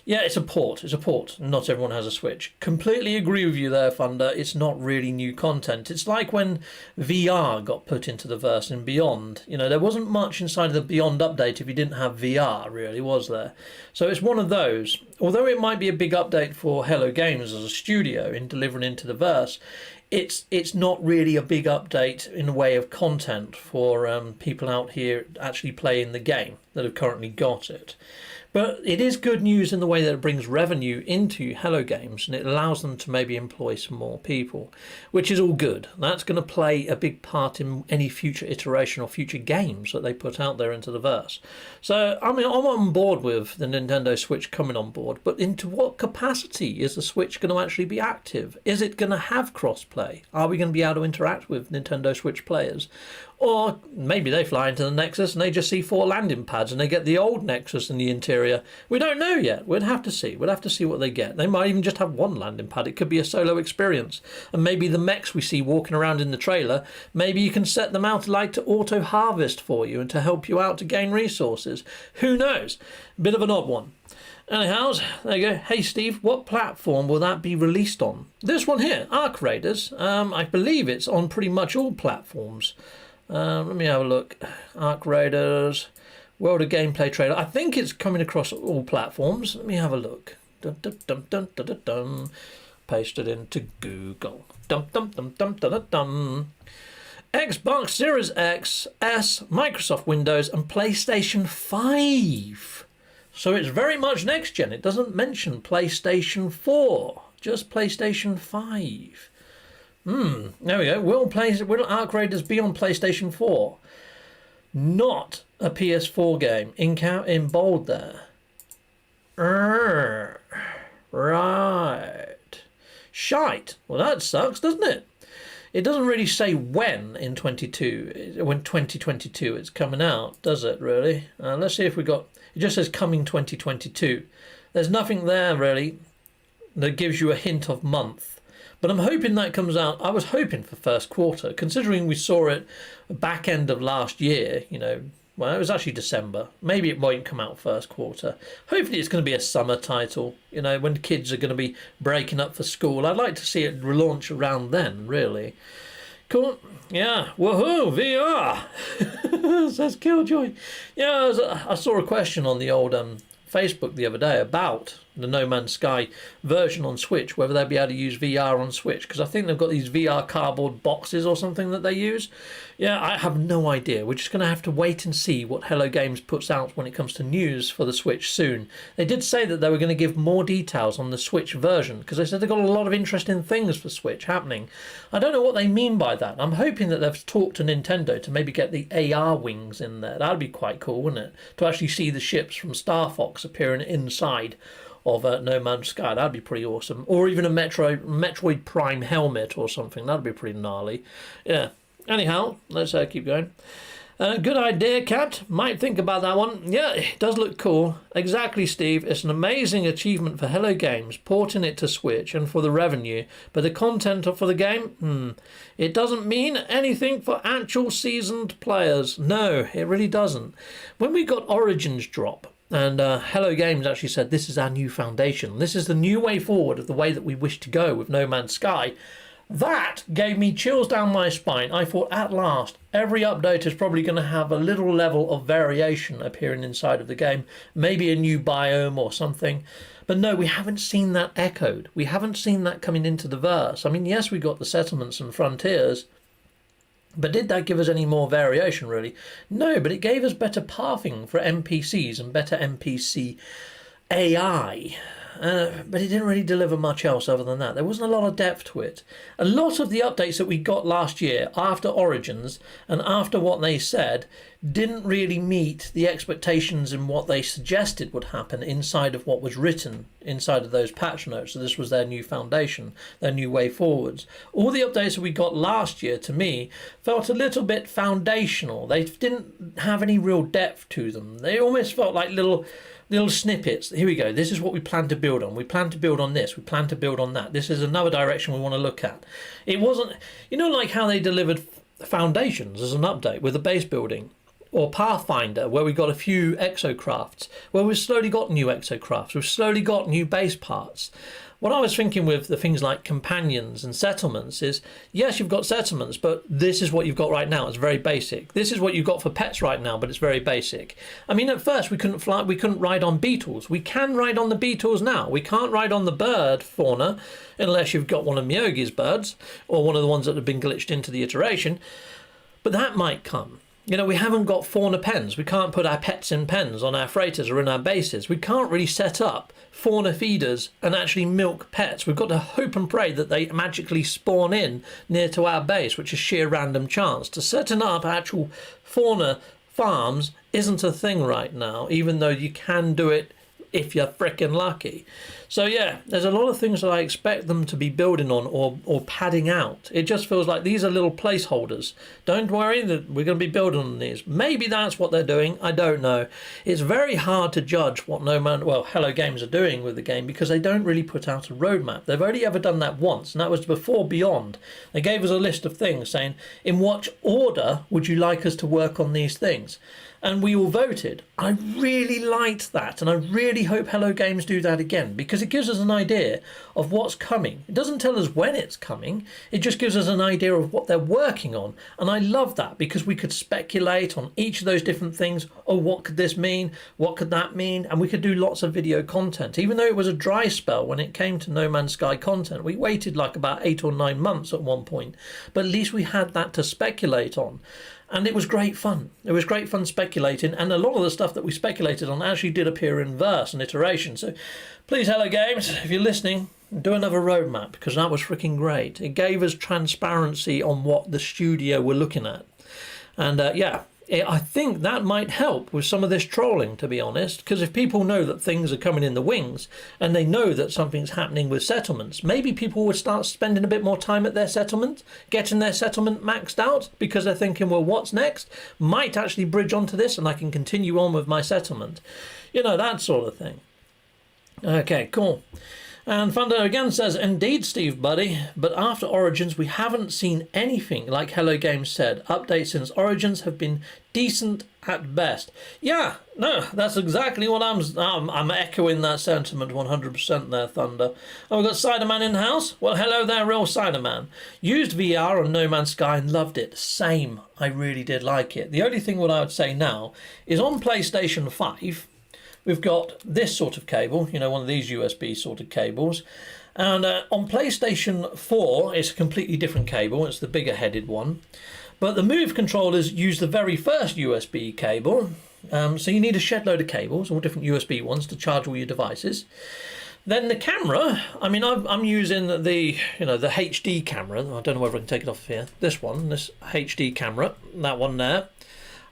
Yeah, it's a port. It's a port. Not everyone has a Switch. Completely agree with you there, Thunder. It's not really new content. It's like when VR got put into the verse in Beyond. You know, there wasn't much inside of the Beyond update if you didn't have VR, really, was there? So it's one of those. Although it might be a big update for Hello Games as a studio in delivering into the verse, it's not really a big update in the way of content for people out here actually playing the game that have currently got it. But it is good news in the way that it brings revenue into Hello Games and it allows them to maybe employ some more people, which is all good. That's going to play a big part in any future iteration or future games that they put out there into the verse. So, I mean, I'm on board with the Nintendo Switch coming on board, but into what capacity is the Switch going to actually be active? Is it going to have cross-play? Are we going to be able to interact with Nintendo Switch players? Or maybe they fly into the Nexus and they just see 4 landing pads and they get the old Nexus in the interior. We don't know yet. We'd have to see. We'd have to see what they get. They might even just have 1 landing pad. It could be a solo experience. And maybe the mechs we see walking around in the trailer, maybe you can set them out like to auto-harvest for you and to help you out to gain resources. Who knows? Bit of an odd one. Anyhow, there you go. Hey Steve, what platform will that be released on? This one here, Ark Raiders. I believe it's on pretty much all platforms. Let me have a look. Ark Raiders, World of Gameplay trailer. I think it's coming across all platforms. Let me have a look. Dun, dun, dun, dun, dun, dun, dun. Paste it into Google. Dum, dum, dum, dum, dum, dum, dum. Xbox Series X, S, Microsoft Windows, and PlayStation 5. So it's very much next gen. It doesn't mention PlayStation 4, just PlayStation 5. There we go. Will Ark Raiders be on PlayStation 4? Not a PS4 game. In bold there. Right. Shite. Well, that sucks, doesn't it? It doesn't really say when in 2022 it's coming out, does it, really? Let's see if we got... It just says coming 2022. There's nothing there, really, that gives you a hint of month. But I'm hoping that comes out. I was hoping for first quarter, considering we saw it back end of last year, you know. Well, it was actually December. Maybe it won't come out first quarter. Hopefully it's going to be a summer title, you know, when kids are going to be breaking up for school. I'd like to see it relaunch around then, really. Cool. Yeah. Woohoo! VR! Says Killjoy. Yeah, I saw a question on the old Facebook the other day about the No Man's Sky version on Switch, whether they'd be able to use VR on Switch, because I think they've got these VR cardboard boxes or something that they use. Yeah, I have no idea. We're just going to have to wait and see what Hello Games puts out when it comes to news for the Switch soon. They did say that they were going to give more details on the Switch version, because they said they've got a lot of interesting things for Switch happening. I don't know what they mean by that. I'm hoping that they've talked to Nintendo to maybe get the AR wings in there. That'd be quite cool, wouldn't it? To actually see the ships from Star Fox appearing inside of No Man's Sky. That'd be pretty awesome. Or even a Metroid Prime helmet or something. That'd be pretty gnarly. Yeah. Anyhow, let's keep going. Good idea, Cat. Might think about that one. Yeah, it does look cool. Exactly, Steve. It's an amazing achievement for Hello Games, porting it to Switch and for the revenue. But the content for the game? It doesn't mean anything for actual seasoned players. No, it really doesn't. When we got Origins drop, And Hello Games actually said this is our new foundation. This is the new way forward of the way that we wish to go with No Man's Sky. That gave me chills down my spine. I thought, at last, every update is probably going to have a little level of variation appearing inside of the game. Maybe a new biome or something. But no, we haven't seen that echoed. We haven't seen that coming into the verse. I mean, yes, we got the settlements and frontiers, but did that give us any more variation, really? No, but it gave us better pathing for NPCs and better NPC AI. But it didn't really deliver much else other than that. There wasn't a lot of depth to it. A lot of the updates that we got last year after Origins and after what they said didn't really meet the expectations in what they suggested would happen inside of what was written inside of those patch notes. So this was their new foundation, their new way forwards. All the updates that we got last year, to me, felt a little bit foundational. They didn't have any real depth to them. They almost felt like little snippets. Here we go. This is what we plan to build on. We plan to build on this. We plan to build on that. This is another direction we want to look at. It wasn't, like how they delivered Foundations as an update with the base building, or Pathfinder, where we got a few exocrafts, where we've slowly got new exocrafts. We've slowly got new base parts. What I was thinking with the things like companions and settlements is, yes, you've got settlements, but this is what you've got right now. It's very basic. This is what you've got for pets right now, but it's very basic. I mean, at first we couldn't fly, we couldn't ride on beetles. We can ride on the beetles now. We can't ride on the bird fauna unless you've got one of Meogi's birds or one of the ones that have been glitched into the iteration. But that might come. We haven't got fauna pens. We can't put our pets in pens on our freighters or in our bases. We can't really set up fauna feeders and actually milk pets. We've got to hope and pray that they magically spawn in near to our base, which is sheer random chance. To setting up actual fauna farms isn't a thing right now, even though you can do it if you're frickin' lucky. So yeah, there's a lot of things that I expect them to be building on or padding out. It just feels like these are little placeholders. Don't worry, that we're going to be building on these. Maybe that's what they're doing. I don't know. It's very hard to judge what Hello Games are doing with the game because they don't really put out a roadmap. They've only ever done that once, and that was before Beyond. They gave us a list of things saying, in what order would you like us to work on these things? And we all voted. I really liked that, and I really hope Hello Games do that again, because it gives us an idea of what's coming. It doesn't tell us when it's coming, it just gives us an idea of what they're working on. And I love that, because we could speculate on each of those different things. Oh, what could this mean? What could that mean? And we could do lots of video content. Even though it was a dry spell when it came to No Man's Sky content, we waited like about 8 or 9 months at one point, but at least we had that to speculate on. And it was great fun. It was great fun speculating, and a lot of the stuff that we speculated on actually did appear in verse and iteration. So please, Hello Games, if you're listening, do another roadmap, because that was freaking great. It gave us transparency on what the studio were looking at. And I think that might help with some of this trolling, to be honest, because if people know that things are coming in the wings and they know that something's happening with settlements, maybe people would start spending a bit more time at their settlement, getting their settlement maxed out, because they're thinking, well, what's next? Might actually bridge onto this and I can continue on with my settlement. That sort of thing. Okay, cool. And Thunder again says, indeed, Steve, buddy, but after Origins, we haven't seen anything like Hello Games said. Updates since Origins have been decent at best. Yeah, no, that's exactly what I'm echoing that sentiment 100% there, Thunder. Oh, we've got Ciderman in the house. Well, hello there, real Ciderman. Used VR on No Man's Sky and loved it. Same, I really did like it. The only thing what I would say now is on PlayStation 5, we've got this sort of cable, one of these USB sort of cables. And on PlayStation 4, it's a completely different cable. It's the bigger headed one. But the Move controllers use the very first USB cable. So you need a shed load of cables, all different USB ones, to charge all your devices. Then the camera, I'm using the HD camera. I don't know whether I can take it off here. This HD camera, that one there.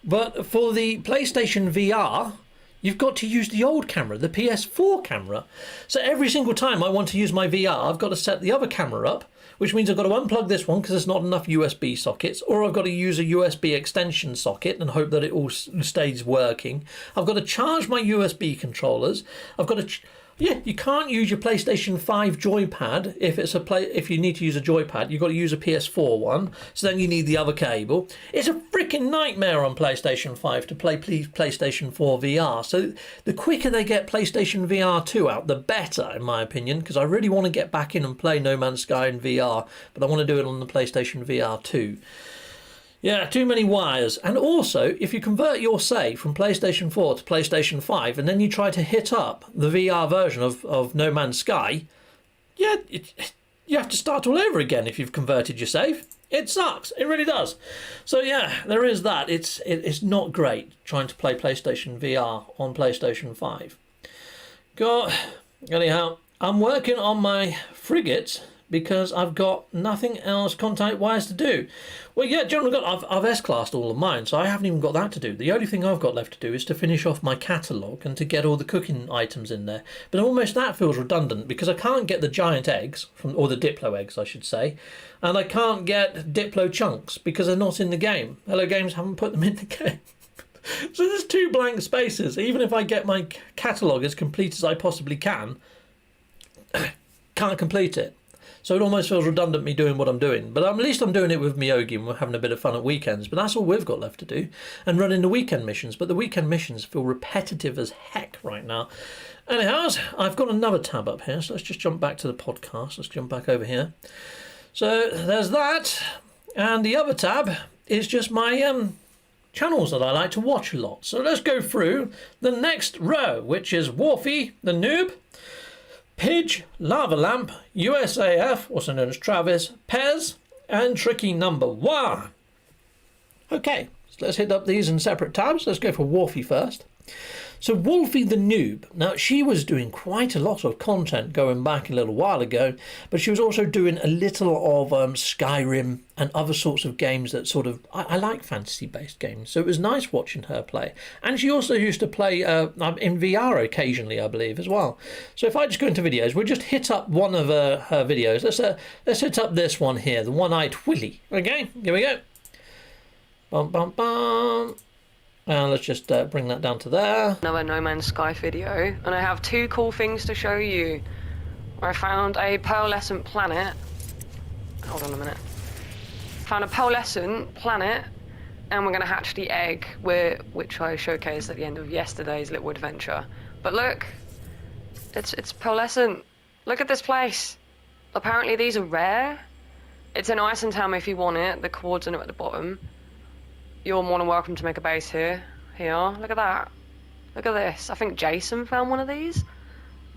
But for the PlayStation VR, you've got to use the old camera, the PS4 camera. So every single time I want to use my VR, I've got to set the other camera up, which means I've got to unplug this one because there's not enough USB sockets, or I've got to use a USB extension socket and hope that it all stays working. I've got to charge my USB controllers. I've got to Yeah, you can't use your PlayStation 5 joypad if you need to use a joypad. You've got to use a PS4 one, so then you need the other cable. It's a freaking nightmare on PlayStation 5 to play PlayStation 4 VR. So the quicker they get PlayStation VR 2 out, the better, in my opinion, because I really want to get back in and play No Man's Sky in VR, but I want to do it on the PlayStation VR 2. Yeah, too many wires. And also, if you convert your save from PlayStation 4 to PlayStation 5 and then you try to hit up the VR version of No Man's Sky, yeah, you have to start all over again if you've converted your save. It sucks. It really does. So yeah, there is that. It's not great trying to play PlayStation VR on PlayStation 5. Anyhow, I'm working on my frigates because I've got nothing else content-wise to do. Well, yeah, General God, I've S-classed all of mine, so I haven't even got that to do. The only thing I've got left to do is to finish off my catalogue and to get all the cooking items in there. But almost that feels redundant because I can't get the giant eggs, or the Diplo eggs, I should say, and I can't get Diplo chunks because they're not in the game. Hello Games haven't put them in the game. So there's 2 blank spaces. Even if I get my catalogue as complete as I possibly can, can't complete it. So it almost feels redundant me doing what I'm doing. But at least I'm doing it with Meogi and we're having a bit of fun at weekends. But that's all we've got left to do. And running the weekend missions. But the weekend missions feel repetitive as heck right now. Anyhow, I've got another tab up here. So let's just jump back to the podcast. Let's jump back over here. So there's that. And the other tab is just my channels that I like to watch a lot. So let's go through the next row, which is Warfy, the noob, Pidge, Lava Lamp, USAF, also known as Travis, Pez, and Tricky Number 1. Okay, so let's hit up these in separate tabs. Let's go for Warfy first. So Wolfie the Noob, now she was doing quite a lot of content going back a little while ago, but she was also doing a little of Skyrim and other sorts of games that sort of, I like fantasy-based games, so it was nice watching her play. And she also used to play in VR occasionally, I believe, as well. So if I just go into videos, we'll just hit up one of her videos. Let's hit up this one here, the One-Eyed Willy. Okay, here we go. Bum, bum, bum. And let's just bring that down to there. Another No Man's Sky video, and I have 2 cool things to show you. I found a pearlescent planet. Hold on a minute. Found a pearlescent planet, and we're going to hatch the egg, which I showcased at the end of yesterday's little adventure. But look, it's pearlescent. Look at this place. Apparently these are rare. It's an ice and tell me if you want it. The coordinate at the bottom. You're more than welcome to make a base here. Here, look at that. Look at this. I think Jason found one of these.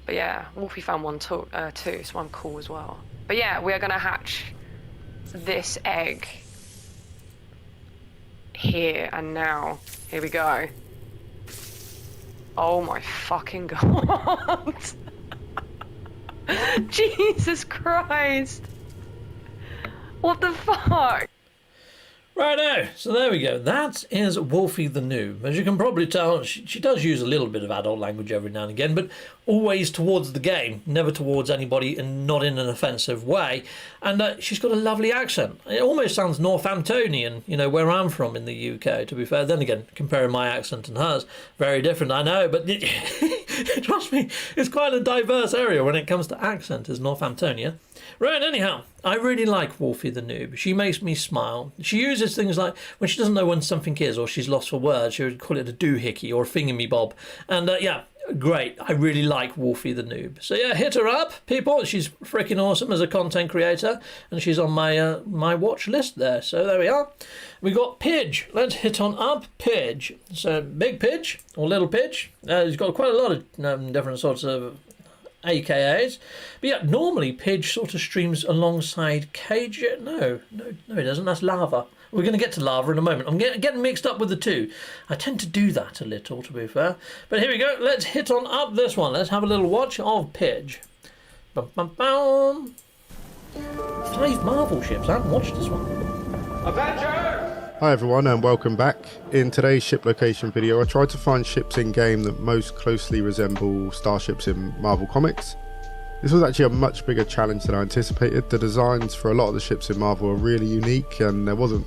But yeah, Wolfie found one too, so I'm cool as well. But yeah, we are gonna hatch this egg here and now. Here we go. Oh my fucking god. Jesus Christ. What the fuck? Righto, so there we go. That is Wolfie the Noob. As you can probably tell, she does use a little bit of adult language every now and again, but always towards the game, never towards anybody, and not in an offensive way. And she's got a lovely accent. It almost sounds Northamptonian, you know, where I'm from in the UK, to be fair. Then again, comparing my accent and hers, very different, I know, but trust me, it's quite a diverse area when it comes to accent, is Northamptonia. Right, anyhow, I really like Wolfie the Noob. She makes me smile. She uses things like, when she doesn't know when something is or she's lost for words, she would call it a doohickey or a thingamy-bob. And yeah, great. I really like Wolfie the Noob. So yeah, hit her up, people. She's freaking awesome as a content creator, and she's on my my watch list there. So there we are. We got Pidge. Let's hit on up Pidge. So big Pidge or little Pidge. He's got quite a lot of different sorts of AKAs. But yeah, normally Pidge sort of streams alongside Cage. No, he doesn't. That's Lava. We're going to get to Lava in a moment. I'm getting mixed up with the two. I tend to do that a little, to be fair. But here we go. Let's hit on up this one. Let's have a little watch of Pidge. Bum, bum, bum. 5 Marvel ships. I haven't watched this one. Avengers! Hi everyone and welcome back. In today's ship location video I tried to find ships in game that most closely resemble starships in Marvel Comics. This was actually a much bigger challenge than I anticipated. The designs for a lot of the ships in Marvel are really unique and there wasn't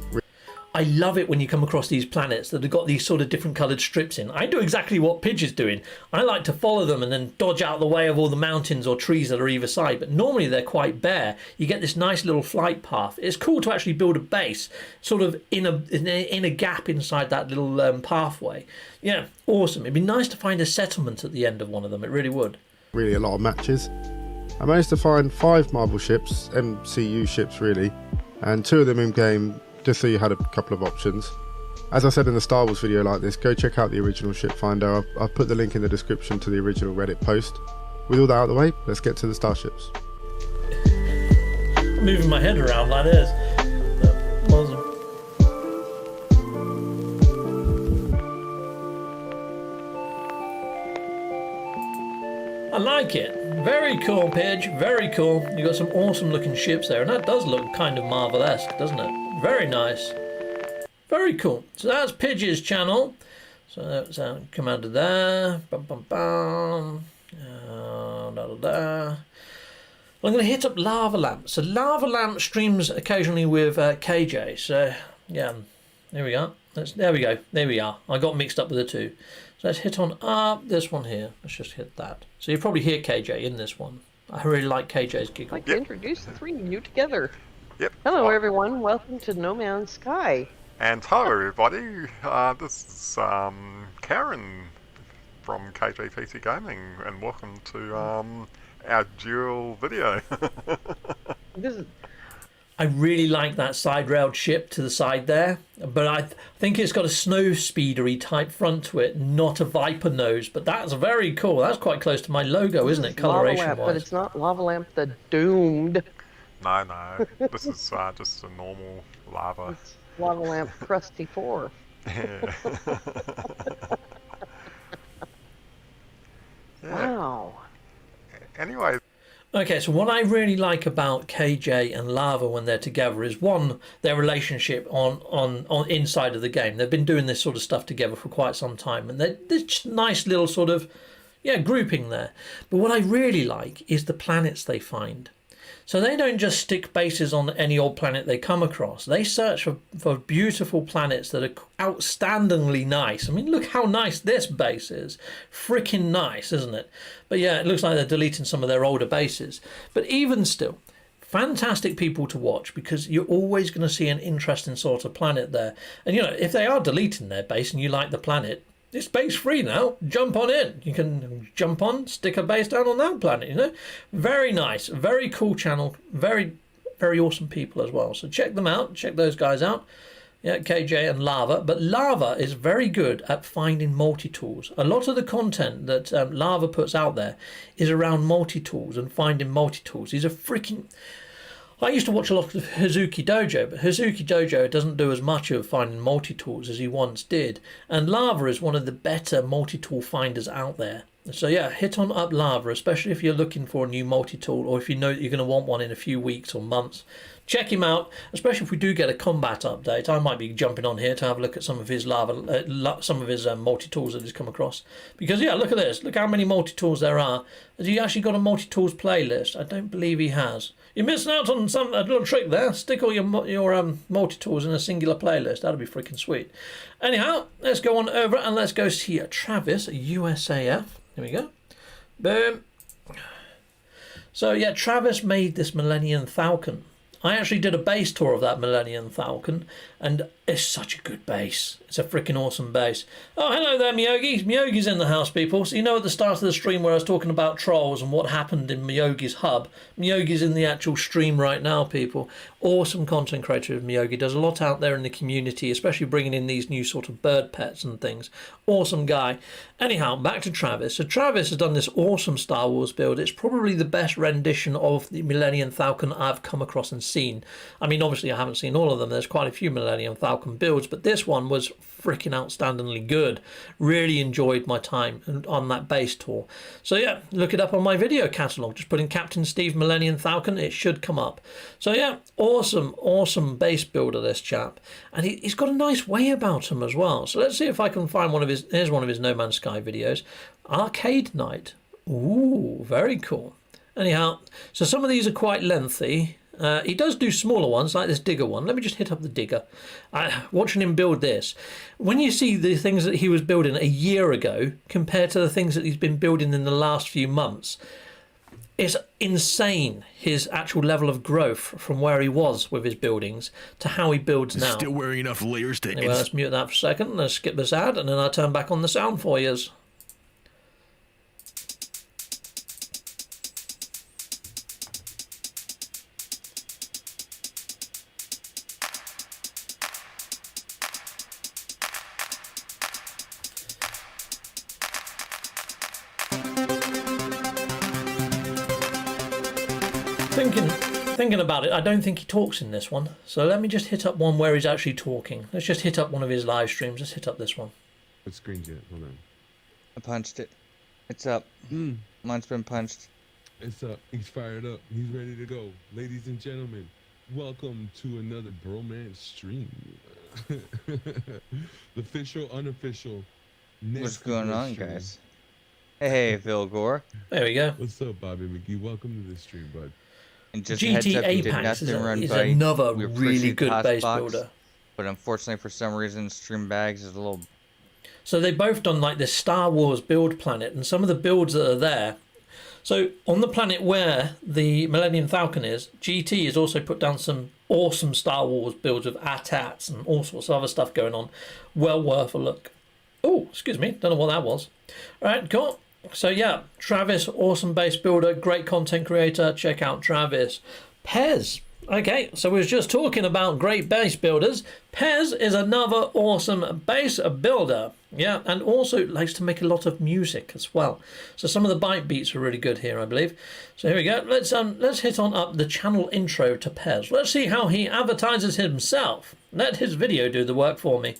I love it when you come across these planets that have got these sort of different coloured strips in. I do exactly what Pidge is doing. I like to follow them and then dodge out of the way of all the mountains or trees that are either side, but normally they're quite bare. You get this nice little flight path. It's cool to actually build a base sort of in a gap inside that little pathway. Yeah, awesome. It'd be nice to find a settlement at the end of one of them. It really would. Really a lot of matches. I managed to find 5 Marvel ships, MCU ships really, and 2 of them in game, just so you had a couple of options. As I said in the Star Wars video like this, go check out the original ship finder. I've put the link in the description to the original Reddit post. With all that out of the way, let's get to the starships. Moving my head around like this. Awesome. I like it. Very cool, Pidge. Very cool. You got some awesome looking ships there, and that does look kind of Marvel-esque, doesn't it? Very nice. Very cool. So that's Pidge's channel. So that's come out of there. Bum, bum, bum. I'm going to hit up Lava Lamp. So Lava Lamp streams occasionally with KJ. So yeah, there we are. There we go. There we are. I got mixed up with the two. So let's hit on this one here. Let's just hit that. So you probably hear KJ in this one. I really like KJ's giggle. I'd like to introduce the 3 of you together. Yep. Hello, everyone. Welcome to No Man's Sky. And hello, everybody. This is Karen from KJPC Gaming, and welcome to our dual video. This is... I really like that side-railed ship to the side there, but I think it's got a snow speedery type front to it, not a Viper nose. But that's very cool. That's quite close to my logo, isn't it, coloration-wise? But it's not Lava Lamp the Doomed. No. This is just a normal lava. It's Lava Lamp Crusty 4. Yeah. Wow. Anyway. Okay, so what I really like about KJ and Lava when they're together is, one, their relationship on inside of the game. They've been doing this sort of stuff together for quite some time, and there's just nice little sort of grouping there. But what I really like is the planets they find. So they don't just stick bases on any old planet they come across. They search for beautiful planets that are outstandingly nice. I mean, look how nice this base is. Freaking nice, isn't it? But yeah, it looks like they're deleting some of their older bases. But even still, fantastic people to watch, because you're always going to see an interesting sort of planet there. And, if they are deleting their base and you like the planet, it's base free now. Jump on in. You can jump on, stick a base down on that planet, Very nice. Very cool channel. Very, very awesome people as well. So check them out. Check those guys out. Yeah, KJ and Lava. But Lava is very good at finding multi-tools. A lot of the content that Lava puts out there is around multi-tools and finding multi-tools. He's a freaking... I used to watch a lot of Hazuki Dojo, but Hazuki Dojo doesn't do as much of finding multi-tools as he once did. And Lava is one of the better multi-tool finders out there. So yeah, hit on up Lava, especially if you're looking for a new multi-tool, or if you know that you're going to want one in a few weeks or months. Check him out, especially if we do get a combat update. I might be jumping on here to have a look at some of his multi-tools that he's come across. Because yeah, look at this. Look how many multi-tools there are. Has he actually got a multi-tools playlist? I don't believe he has. You're missing out on a little trick there. Stick all your multi-tools in a singular playlist. That'd be freaking sweet. Anyhow, let's go on over and let's go see Travis, USAF. Here we go. Boom. So yeah, Travis made this Millennium Falcon. I actually did a base tour of that Millennium Falcon, and it's such a good base. It's a freaking awesome base. Oh, hello there, Meogi. Meogi's in the house, people. So at the start of the stream where I was talking about trolls and what happened in Meogi's hub, Meogi's in the actual stream right now, people. Awesome content creator of Meogi. Does a lot out there in the community, especially bringing in these new sort of bird pets and things. Awesome guy. Anyhow, back to Travis. So Travis has done this awesome Star Wars build. It's probably the best rendition of the Millennium Falcon I've come across and seen. I mean, obviously I haven't seen all of them. There's quite a few Millennium Falcon builds, but this one was freaking outstandingly good. Really enjoyed my time on that base tour. So yeah, look it up on my video catalogue. Just put in CaptainSteve Millennium Falcon, it should come up. So yeah, awesome base builder, this chap. And he's got a nice way about him as well. So let's see if I can find here's one of his No Man's Sky videos. Arcade Night. Ooh, very cool. Anyhow, so some of these are quite lengthy. He does do smaller ones, like this digger one. Let me just hit up the digger. Watching him build this. When you see the things that he was building a year ago compared to the things that he's been building in the last few months, it's insane, his actual level of growth from where he was with his buildings to how he builds now. Still wearing enough layers to... Anyway, let's mute that for a second. Let's skip this ad, and then I'll turn back on the sound for you. Thinking about it, I don't think he talks in this one. So let me just hit up one where he's actually talking. Let's just hit up one of his live streams. Let's hit up this one. What screen's it? Hold on. I punched it. It's up. Mine's been punched. It's up. He's fired up. He's ready to go. Ladies and gentlemen, welcome to another bromance stream. The official, unofficial. What's going on, guys? Hey, Phil Gore. There we go. What's up, Bobby McGee? Welcome to the stream, bud. And just heads up, you did nothing is another really good base builder. But unfortunately, for some reason, Stream Bags is a little... So they both done like this Star Wars build planet, and some of the builds that are there. So on the planet where the Millennium Falcon is, GT has also put down some awesome Star Wars builds with AT-ATs and all sorts of other stuff going on. Well worth a look. Oh, excuse me, don't know what that was. All right, cool. So yeah, Travis, awesome base builder, great content creator. Check out Travis. Pez. Okay, so we was just talking about great base builders. Pez is another awesome base builder. Yeah, and also likes to make a lot of music as well. So some of the bite beats are really good here, I believe. So here we go. Let's hit on up the channel intro to Pez. Let's see how he advertises himself. Let his video do the work for me.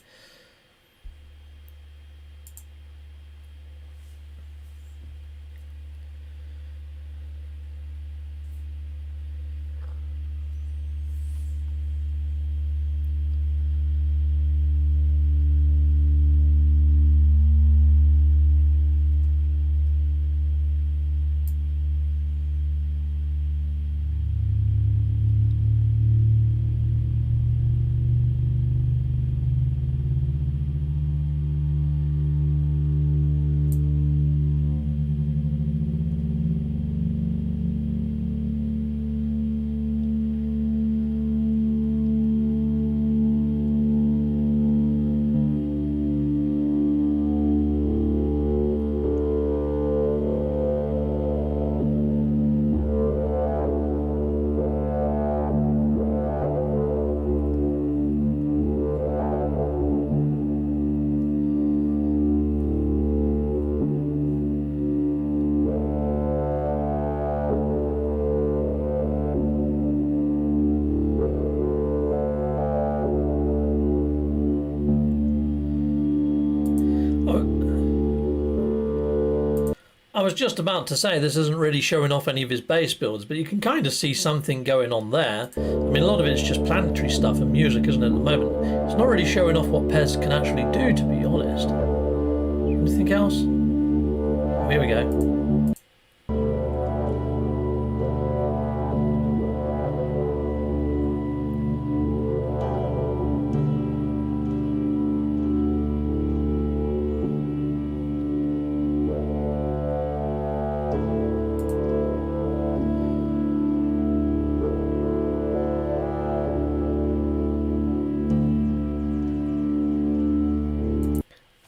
I was just about to say this isn't really showing off any of his base builds, but you can kind of see something going on there. I mean, a lot of it's just planetary stuff and music, isn't it, at the moment? It's not really showing off what Pez can actually do, to be honest. Anything else? Oh, here we go.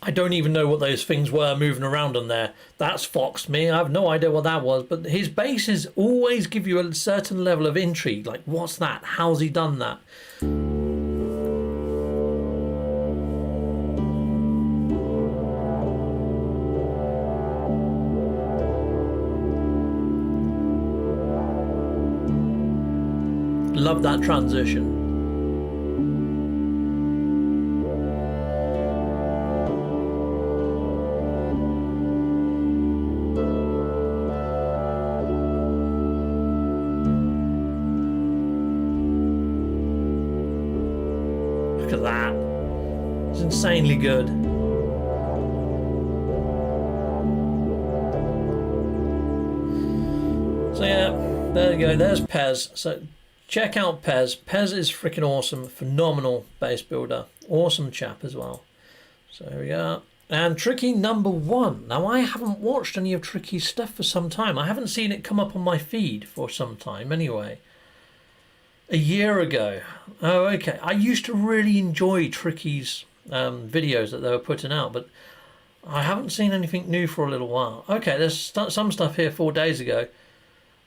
I don't even know what those things were moving around on there. That's foxed me. I have no idea what that was. But his bases always give you a certain level of intrigue. Like, what's that? How's he done that? Love that transition. Look at that. It's insanely good. So yeah, there you go. There's Pez. So check out Pez. Pez is freaking awesome. Phenomenal base builder. Awesome chap as well. So here we go. And Tricky number 1. Now, I haven't watched any of Tricky's stuff for some time. I haven't seen it come up on my feed for some time anyway. A year ago. Oh, okay. I used to really enjoy Tricky's videos that they were putting out, but I haven't seen anything new for a little while. Okay, there's some stuff here 4 days ago.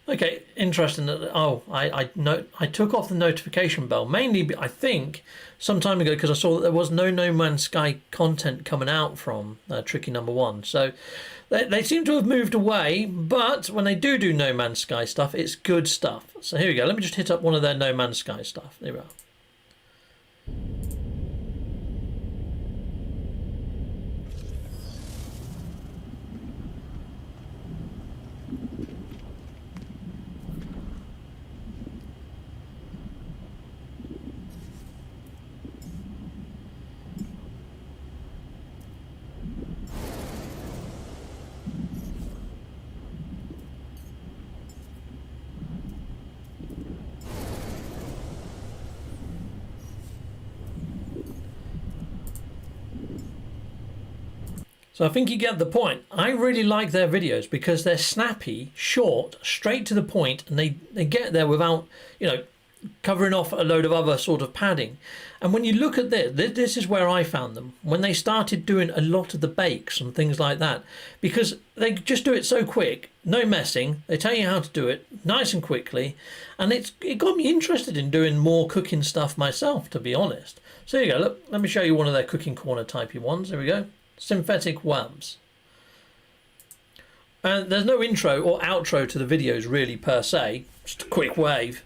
Okay, interesting that, I took off the notification bell, mainly, I think, some time ago, because I saw that there was no No Man's Sky content coming out from Tricky number 1. So they seem to have moved away, but when they do No Man's Sky stuff, it's good stuff. So here we go. Let me just hit up one of their No Man's Sky stuff. There we are. So I think you get the point. I really like their videos because they're snappy, short, straight to the point, and they get there without, covering off a load of other sort of padding. And when you look at this is where I found them. When they started doing a lot of the bakes and things like that, because they just do it so quick, no messing, they tell you how to do it nice and quickly, and it got me interested in doing more cooking stuff myself, to be honest. So there you go, look, let me show you one of their cooking corner typey ones. There we go. Synthetic worms. And there's no intro or outro to the videos really per se, just a quick wave.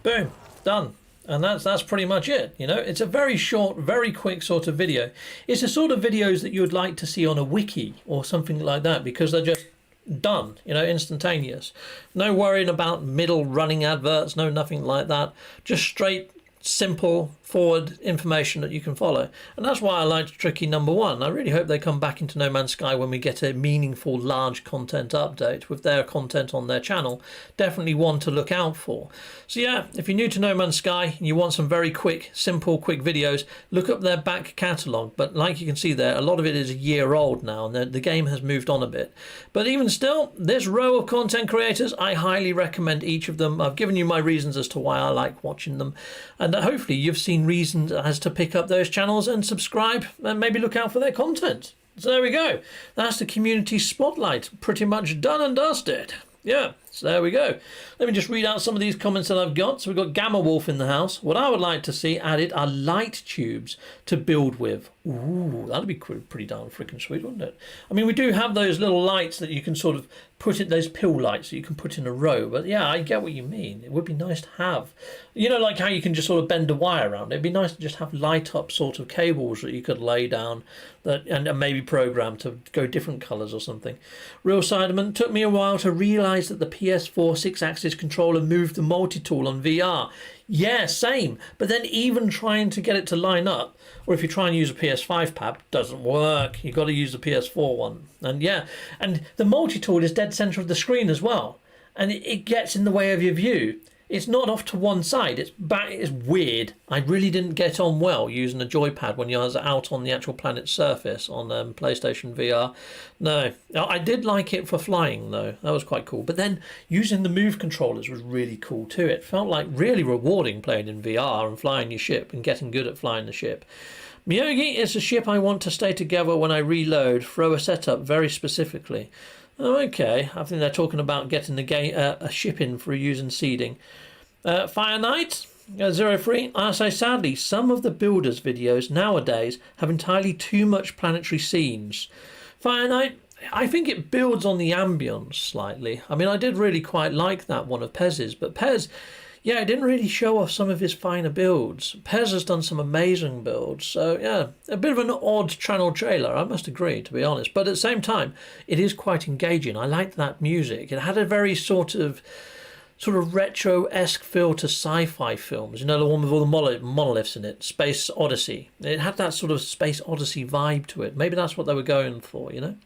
Boom, done. And that's pretty much it. It's a very short, very quick sort of video. It's the sort of videos that you would like to see on a wiki or something like that, because they're just done, instantaneous. No worrying about middle running adverts, no nothing like that. Just straight, simple, forward information that you can follow. And that's why I liked Tricky number 1. I really hope they come back into No Man's Sky when we get a meaningful, large content update with their content on their channel. Definitely one to look out for. So yeah, if you're new to No Man's Sky and you want some very quick, simple, quick videos, look up their back catalogue. But like you can see there, a lot of it is a year old now, and the game has moved on a bit. But even still, this row of content creators, I highly recommend each of them. I've given you my reasons as to why I like watching them, and hopefully you've seen reasons as to pick up those channels and subscribe and maybe look out for their content. So there we go. That's the community spotlight pretty much done and dusted. Yeah, so there we go. Let me just read out some of these comments that I've got. So we've got Gamma Wolf in the house. What I would like to see added are light tubes to build with. Ooh, that'd be pretty darn freaking sweet, wouldn't it? I mean, we do have those little lights that you can sort of put in, those pill lights that you can put in a row. But yeah, I get what you mean. It would be nice to have. Like how you can just sort of bend a wire around. It'd be nice to just have light up sort of cables that you could lay down and maybe program to go different colours or something. Real Sideman, took me a while to realise that the PS4 6-axis controller moved the multi-tool on VR. Yeah, same. But then even trying to get it to line up, or if you try and use a PS5 pad, doesn't work. You've got to use the PS4 one. And yeah, and the multi-tool is dead centre of the screen as well. And it gets in the way of your view. It's not off to one side. It's back. It's weird. I really didn't get on well using a joypad when you was out on the actual planet's surface on PlayStation VR. No, I did like it for flying though. That was quite cool. But then using the move controllers was really cool too. It felt like really rewarding playing in VR and flying your ship and getting good at flying the ship. Meogi is a ship I want to stay together when I reload. Throw a setup very specifically. Oh, okay, I think they're talking about getting the game a ship in for using seeding. Fire Knight 03. I say sadly, some of the builders' videos nowadays have entirely too much planetary scenes. Fire Knight, I think it builds on the ambience slightly. I mean, I did really quite like that one of Pez's, but Pez, yeah, it didn't really show off some of his finer builds. Pez has done some amazing builds, so yeah, a bit of an odd channel trailer, I must agree, to be honest. But at the same time, it is quite engaging. I liked that music. It had a very sort of retro-esque feel to sci-fi films. You know, the one with all the monoliths in it, Space Odyssey. It had that sort of Space Odyssey vibe to it. Maybe that's what they were going for, you know.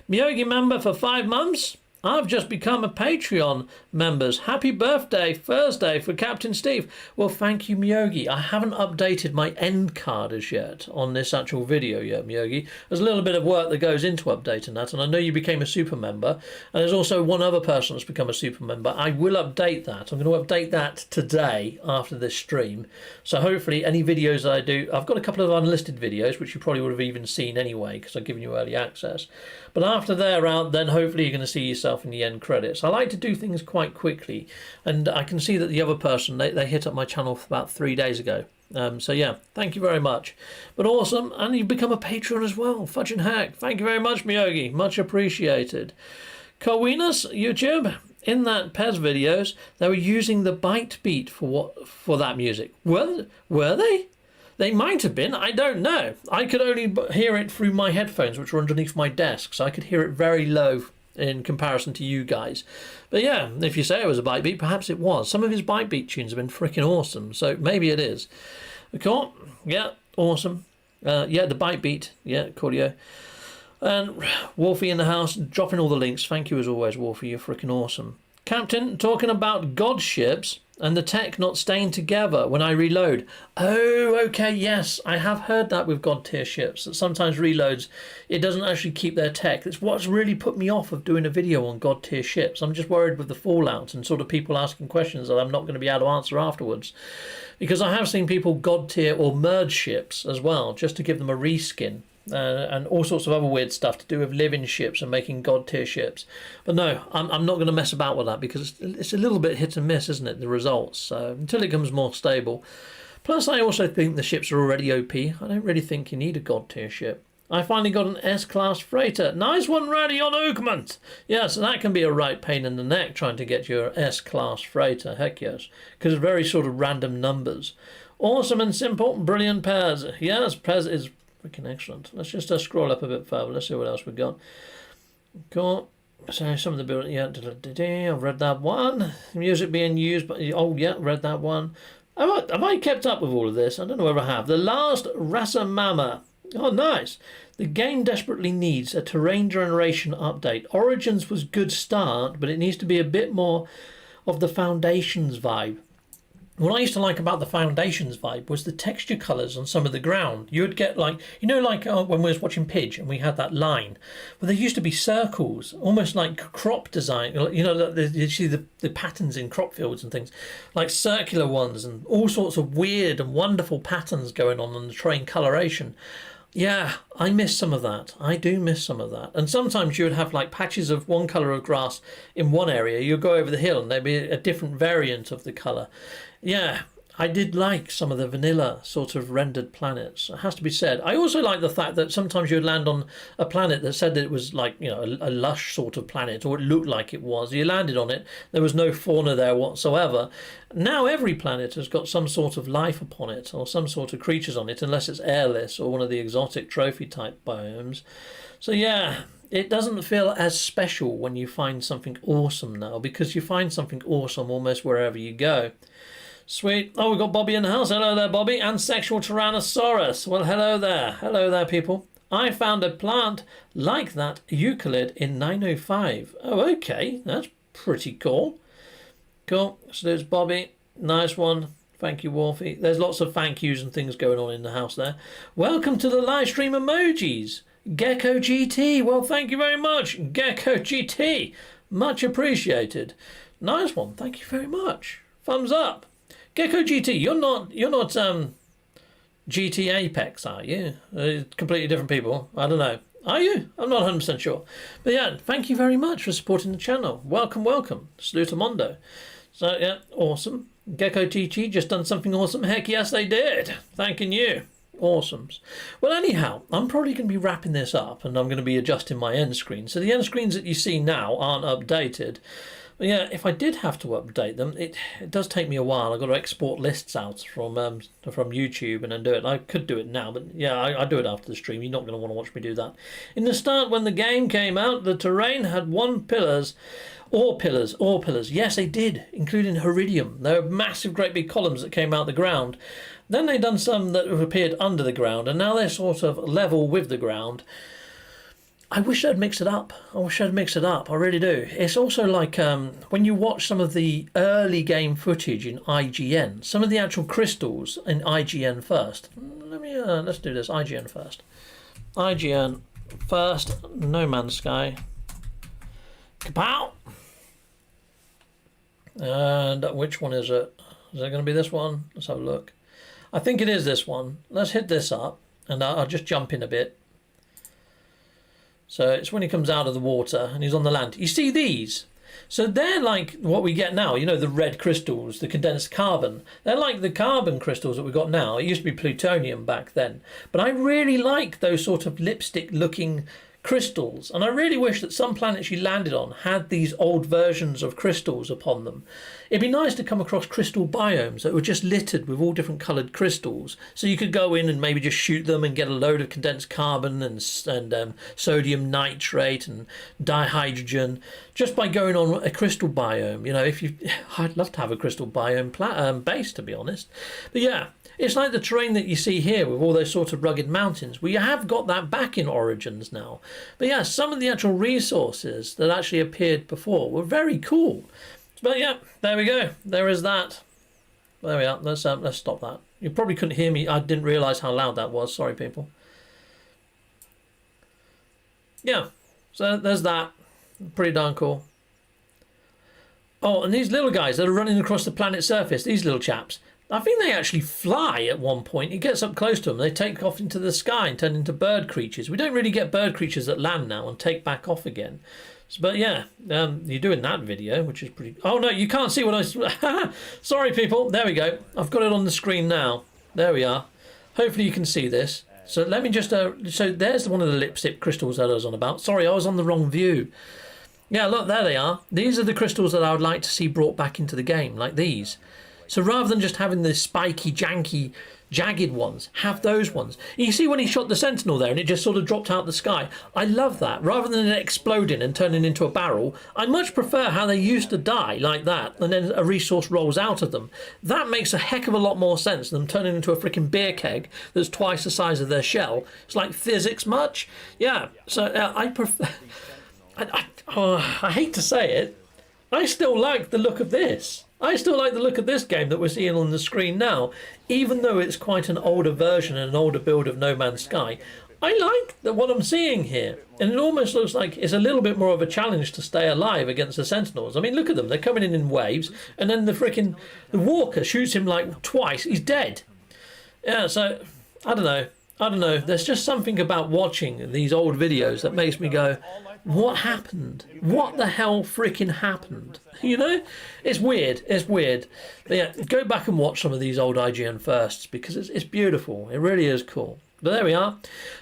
Meogi member for 5 months. I've just become a Patreon members. Happy birthday Thursday for Captain Steve. Well, thank you, Meogi. I haven't updated my end card as yet on this actual video yet, Meogi. There's a little bit of work that goes into updating that, and I know you became a super member, and there's also one other person that's become a super member. I will update that. I'm going to update that today after this stream. So hopefully any videos that I do, I've got a couple of unlisted videos, which you probably would have even seen anyway, because I've given you early access. But after they're out, then hopefully you're going to see yourself in the end credits. I like to do things quite quickly, and I can see that the other person, they hit up my channel about 3 days ago. So yeah, thank you very much. But awesome, and you've become a patron as well. Fudging heck. Thank you very much, Meogi. Much appreciated. Cowinas, YouTube, in that Pez videos, they were using the byte beat for that music. Were they? They might have been, I don't know. I could only hear it through my headphones, which were underneath my desk, so I could hear it very low in comparison to you guys. But yeah, if you say it was a byte beat, perhaps it was. Some of his byte beat tunes have been freaking awesome, so maybe it is. Cool, yeah, awesome. Yeah, the byte beat, yeah, coolio. And Wolfie in the house, dropping all the links. Thank you as always, Wolfie, you're freaking awesome. Captain, talking about god ships and the tech not staying together when I reload. Oh, okay, yes, I have heard that with god tier ships, that sometimes reloads, it doesn't actually keep their tech. It's what's really put me off of doing a video on god tier ships. I'm just worried with the fallout and sort of people asking questions that I'm not going to be able to answer afterwards. Because I have seen people god tier or merge ships as well, just to give them a reskin. And all sorts of other weird stuff to do with living ships and making god tier ships. But no, I'm not going to mess about with that, because it's a little bit hit and miss, isn't it, the results? So until it becomes more stable. Plus, I also think the ships are already OP. I don't really think you need a god tier ship. I finally got an S-class freighter. Nice one, Raddy on Oakmont. Yeah, so that can be a right pain in the neck trying to get your S-class freighter. Heck yes, because it's very sort of random numbers. Awesome and simple, brilliant pairs. Yes, Pez is freaking excellent. Let's just scroll up a bit further. Let's see what else we've got. Cool. So some of the building, yeah, I've read that one. Music being used, but oh yeah, read that one. Have I kept up with all of this? I don't know whether I have. The Last Rasamama. Oh, nice. The game desperately needs a terrain generation update. Origins was good start, but it needs to be a bit more of the Foundations vibe. What I used to like about the Foundations vibe was the texture colours on some of the ground. You would get like, you know, like when we was watching Pidge and we had that line, well, there used to be circles, almost like crop design. You know, you see the patterns in crop fields and things, like circular ones and all sorts of weird and wonderful patterns going on the terrain coloration. Yeah, I miss some of that. I do miss some of that. And sometimes you would have like patches of one colour of grass in one area. You'd go over the hill and there'd be a different variant of the colour. Yeah, I did like some of the vanilla sort of rendered planets. It has to be said. I also like the fact that sometimes you would land on a planet that said that it was like, you know, a lush sort of planet, or it looked like it was. You landed on it, there was no fauna there whatsoever. Now every planet has got some sort of life upon it, or some sort of creatures on it, unless it's airless or one of the exotic trophy type biomes. So yeah, it doesn't feel as special when you find something awesome now, because you find something awesome almost wherever you go. Sweet. Oh, we've got Bobby in the house. Hello there, Bobby. And Sexual Tyrannosaurus. Well, hello there. Hello there, people. I found a plant like that Euclid in 905. Oh, okay. That's pretty cool. Cool. So there's Bobby. Nice one. Thank you, Wolfie. There's lots of thank yous and things going on in the house there. Welcome to the live stream emojis. Gecko GT. Well, thank you very much, Gecko GT. Much appreciated. Nice one. Thank you very much. Thumbs up. Gecko GT, you're not GT Apex, are you? Completely different people. I don't know. Are you? I'm not 100% sure. But yeah, thank you very much for supporting the channel. Welcome, welcome. Salutamondo. So yeah, awesome. Gecko GT just done something awesome. Heck yes, they did. Thanking you. Awesomes. Well, anyhow, I'm probably going to be wrapping this up, and I'm going to be adjusting my end screen. So the end screens that you see now aren't updated. But yeah, if I did have to update them, it does take me a while. I've got to export lists out from YouTube and then do it. I could do it now, but yeah, I do it after the stream. You're not going to want to watch me do that. In the start, when the game came out, the terrain had all pillars. Yes, they did, including Heridium. There were massive, great big columns that came out the ground. Then they've done some that have appeared under the ground, and now they're sort of level with the ground. I wish I'd mix it up. I really do. It's also like when you watch some of the early game footage in IGN, some of the actual crystals in IGN first. Let's do this. IGN first. IGN first. No Man's Sky. Kapow! And which one is it? Is it going to be this one? Let's have a look. I think it is this one. Let's hit this up, and I'll just jump in a bit. So it's when he comes out of the water and he's on the land. You see these? So they're like what we get now, you know, the red crystals, the condensed carbon. They're like the carbon crystals that we got now. It used to be plutonium back then. But I really like those sort of lipstick-looking crystals. And I really wish that some planets you landed on had these old versions of crystals upon them. It'd be nice to come across crystal biomes that were just littered with all different coloured crystals. So you could go in and maybe just shoot them and get a load of condensed carbon and sodium nitrate and dihydrogen just by going on a crystal biome. You know, I'd love to have a crystal biome base, to be honest. But yeah, it's like the terrain that you see here with all those sort of rugged mountains. We have got that back in Origins now. But yeah, some of the actual resources that actually appeared before were very cool. But yeah, there we go. There is that. There we are. Let's stop that. You probably couldn't hear me. I didn't realise how loud that was. Sorry, people. Yeah, so there's that. Pretty darn cool. Oh, and these little guys that are running across the planet's surface, these little chaps, I think they actually fly at one point. It gets up close to them. They take off into the sky and turn into bird creatures. We don't really get bird creatures that land now and take back off again. But yeah, you're doing that video, which is pretty... Oh, no, you can't see what I... Sorry, people. There we go. I've got it on the screen now. There we are. Hopefully you can see this. So let me just... so there's one of the lipstick crystals that I was on about. Sorry, I was on the wrong view. Yeah, look, there they are. These are the crystals that I would like to see brought back into the game, like these. So rather than just having the spiky, janky, jagged ones, have those ones. You see when he shot the Sentinel there and it just sort of dropped out the sky? I love that. Rather than it exploding and turning into a barrel, I much prefer how they used to die like that and then a resource rolls out of them. That makes a heck of a lot more sense than them turning into a freaking beer keg that's twice the size of their shell. It's like physics much. Yeah, so I prefer... I hate to say it, I still like the look of this. I still like the look of this game that we're seeing on the screen now, even though it's quite an older version and an older build of No Man's Sky. I like what I'm seeing here, and it almost looks like it's a little bit more of a challenge to stay alive against the Sentinels. I mean, look at them, they're coming in waves, and then the Walker shoots him like twice, he's dead. Yeah, so, I don't know, there's just something about watching these old videos that makes me go, what happened? What the hell freaking happened? You know? It's weird. But yeah, go back and watch some of these old IGN firsts because it's beautiful. It really is cool. But there we are.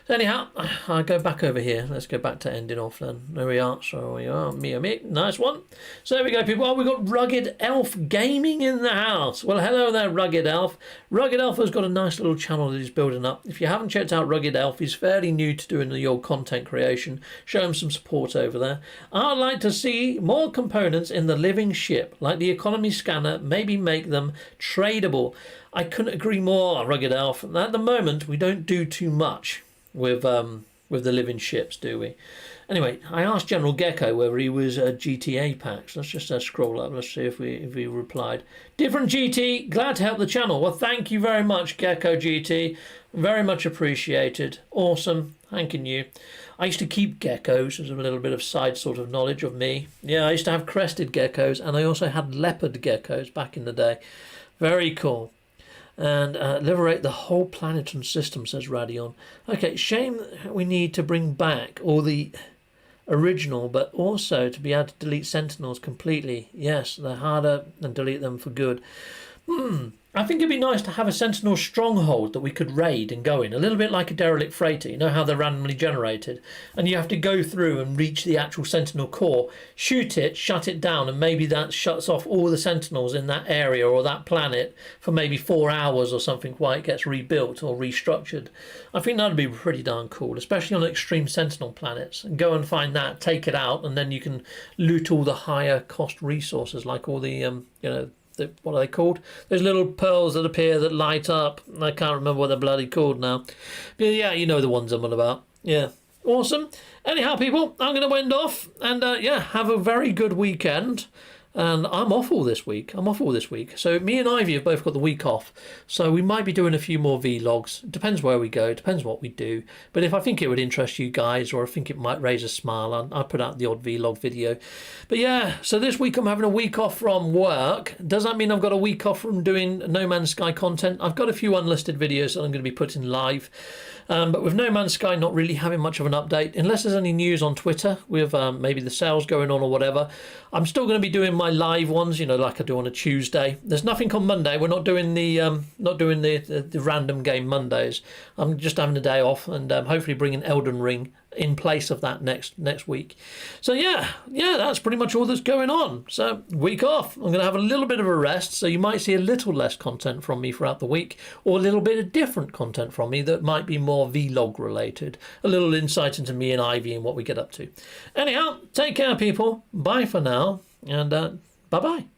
So anyhow, I'll go back over here. Let's go back to ending off then. There we are. So we are. Me. Nice one. So there we go, people. Oh, we've got Rugged Elf Gaming in the house. Well, hello there, Rugged Elf. Rugged Elf has got a nice little channel that he's building up. If you haven't checked out Rugged Elf, he's fairly new to doing the old content creation. Show him some support over there. I'd like to see more components in the living ship, like the economy scanner, maybe make them tradable. I couldn't agree more, Rugged Elf. At the moment, we don't do too much with the living ships, do we? Anyway, I asked General Gecko whether he was GTA packs. Let's just scroll up. Let's see if he replied. Different GT, glad to help the channel. Well, thank you very much, Gecko GT. Very much appreciated. Awesome. Thanking you. I used to keep geckos as a little bit of side sort of knowledge of me. Yeah, I used to have crested geckos, and I also had leopard geckos back in the day. Very cool. And liberate the whole planet and system, says Radion. Okay, shame we need to bring back all the original, but also to be able to delete Sentinels completely. Yes, they're harder than delete them for good. I think it'd be nice to have a Sentinel stronghold that we could raid and go in. A little bit like a derelict freighter. You know how they're randomly generated? And you have to go through and reach the actual Sentinel core, shoot it, shut it down, and maybe that shuts off all the Sentinels in that area or that planet for maybe 4 hours or something while it gets rebuilt or restructured. I think that'd be pretty darn cool, especially on extreme Sentinel planets. And go and find that, take it out, and then you can loot all the higher cost resources like all the, what are they called? Those little pearls that appear that light up. I can't remember what they're bloody called now. But yeah, you know the ones I'm on about. Yeah. Awesome. Anyhow, people, I'm going to end off. And have a very good weekend. And I'm off all this week. So me and Ivy have both got the week off. So we might be doing a few more vlogs. It depends where we go. It depends what we do. But if I think it would interest you guys or I think it might raise a smile, I'll put out the odd vlog video. But yeah, so this week I'm having a week off from work. Does that mean I've got a week off from doing No Man's Sky content? I've got a few unlisted videos that I'm going to be putting live. But with No Man's Sky not really having much of an update, unless there's any news on Twitter with maybe the sales going on or whatever, I'm still going to be doing my live ones, like I do on a Tuesday. There's nothing on Monday. We're not doing the random game Mondays. I'm just having a day off and hopefully bringing Elden Ring in place of that next week. So yeah, that's pretty much all that's going on. So week off. I'm going to have a little bit of a rest, so you might see a little less content from me throughout the week, or a little bit of different content from me that might be more vlog related, a little insight into me and Ivy and what we get up to. Anyhow, take care, people. Bye for now, and bye bye.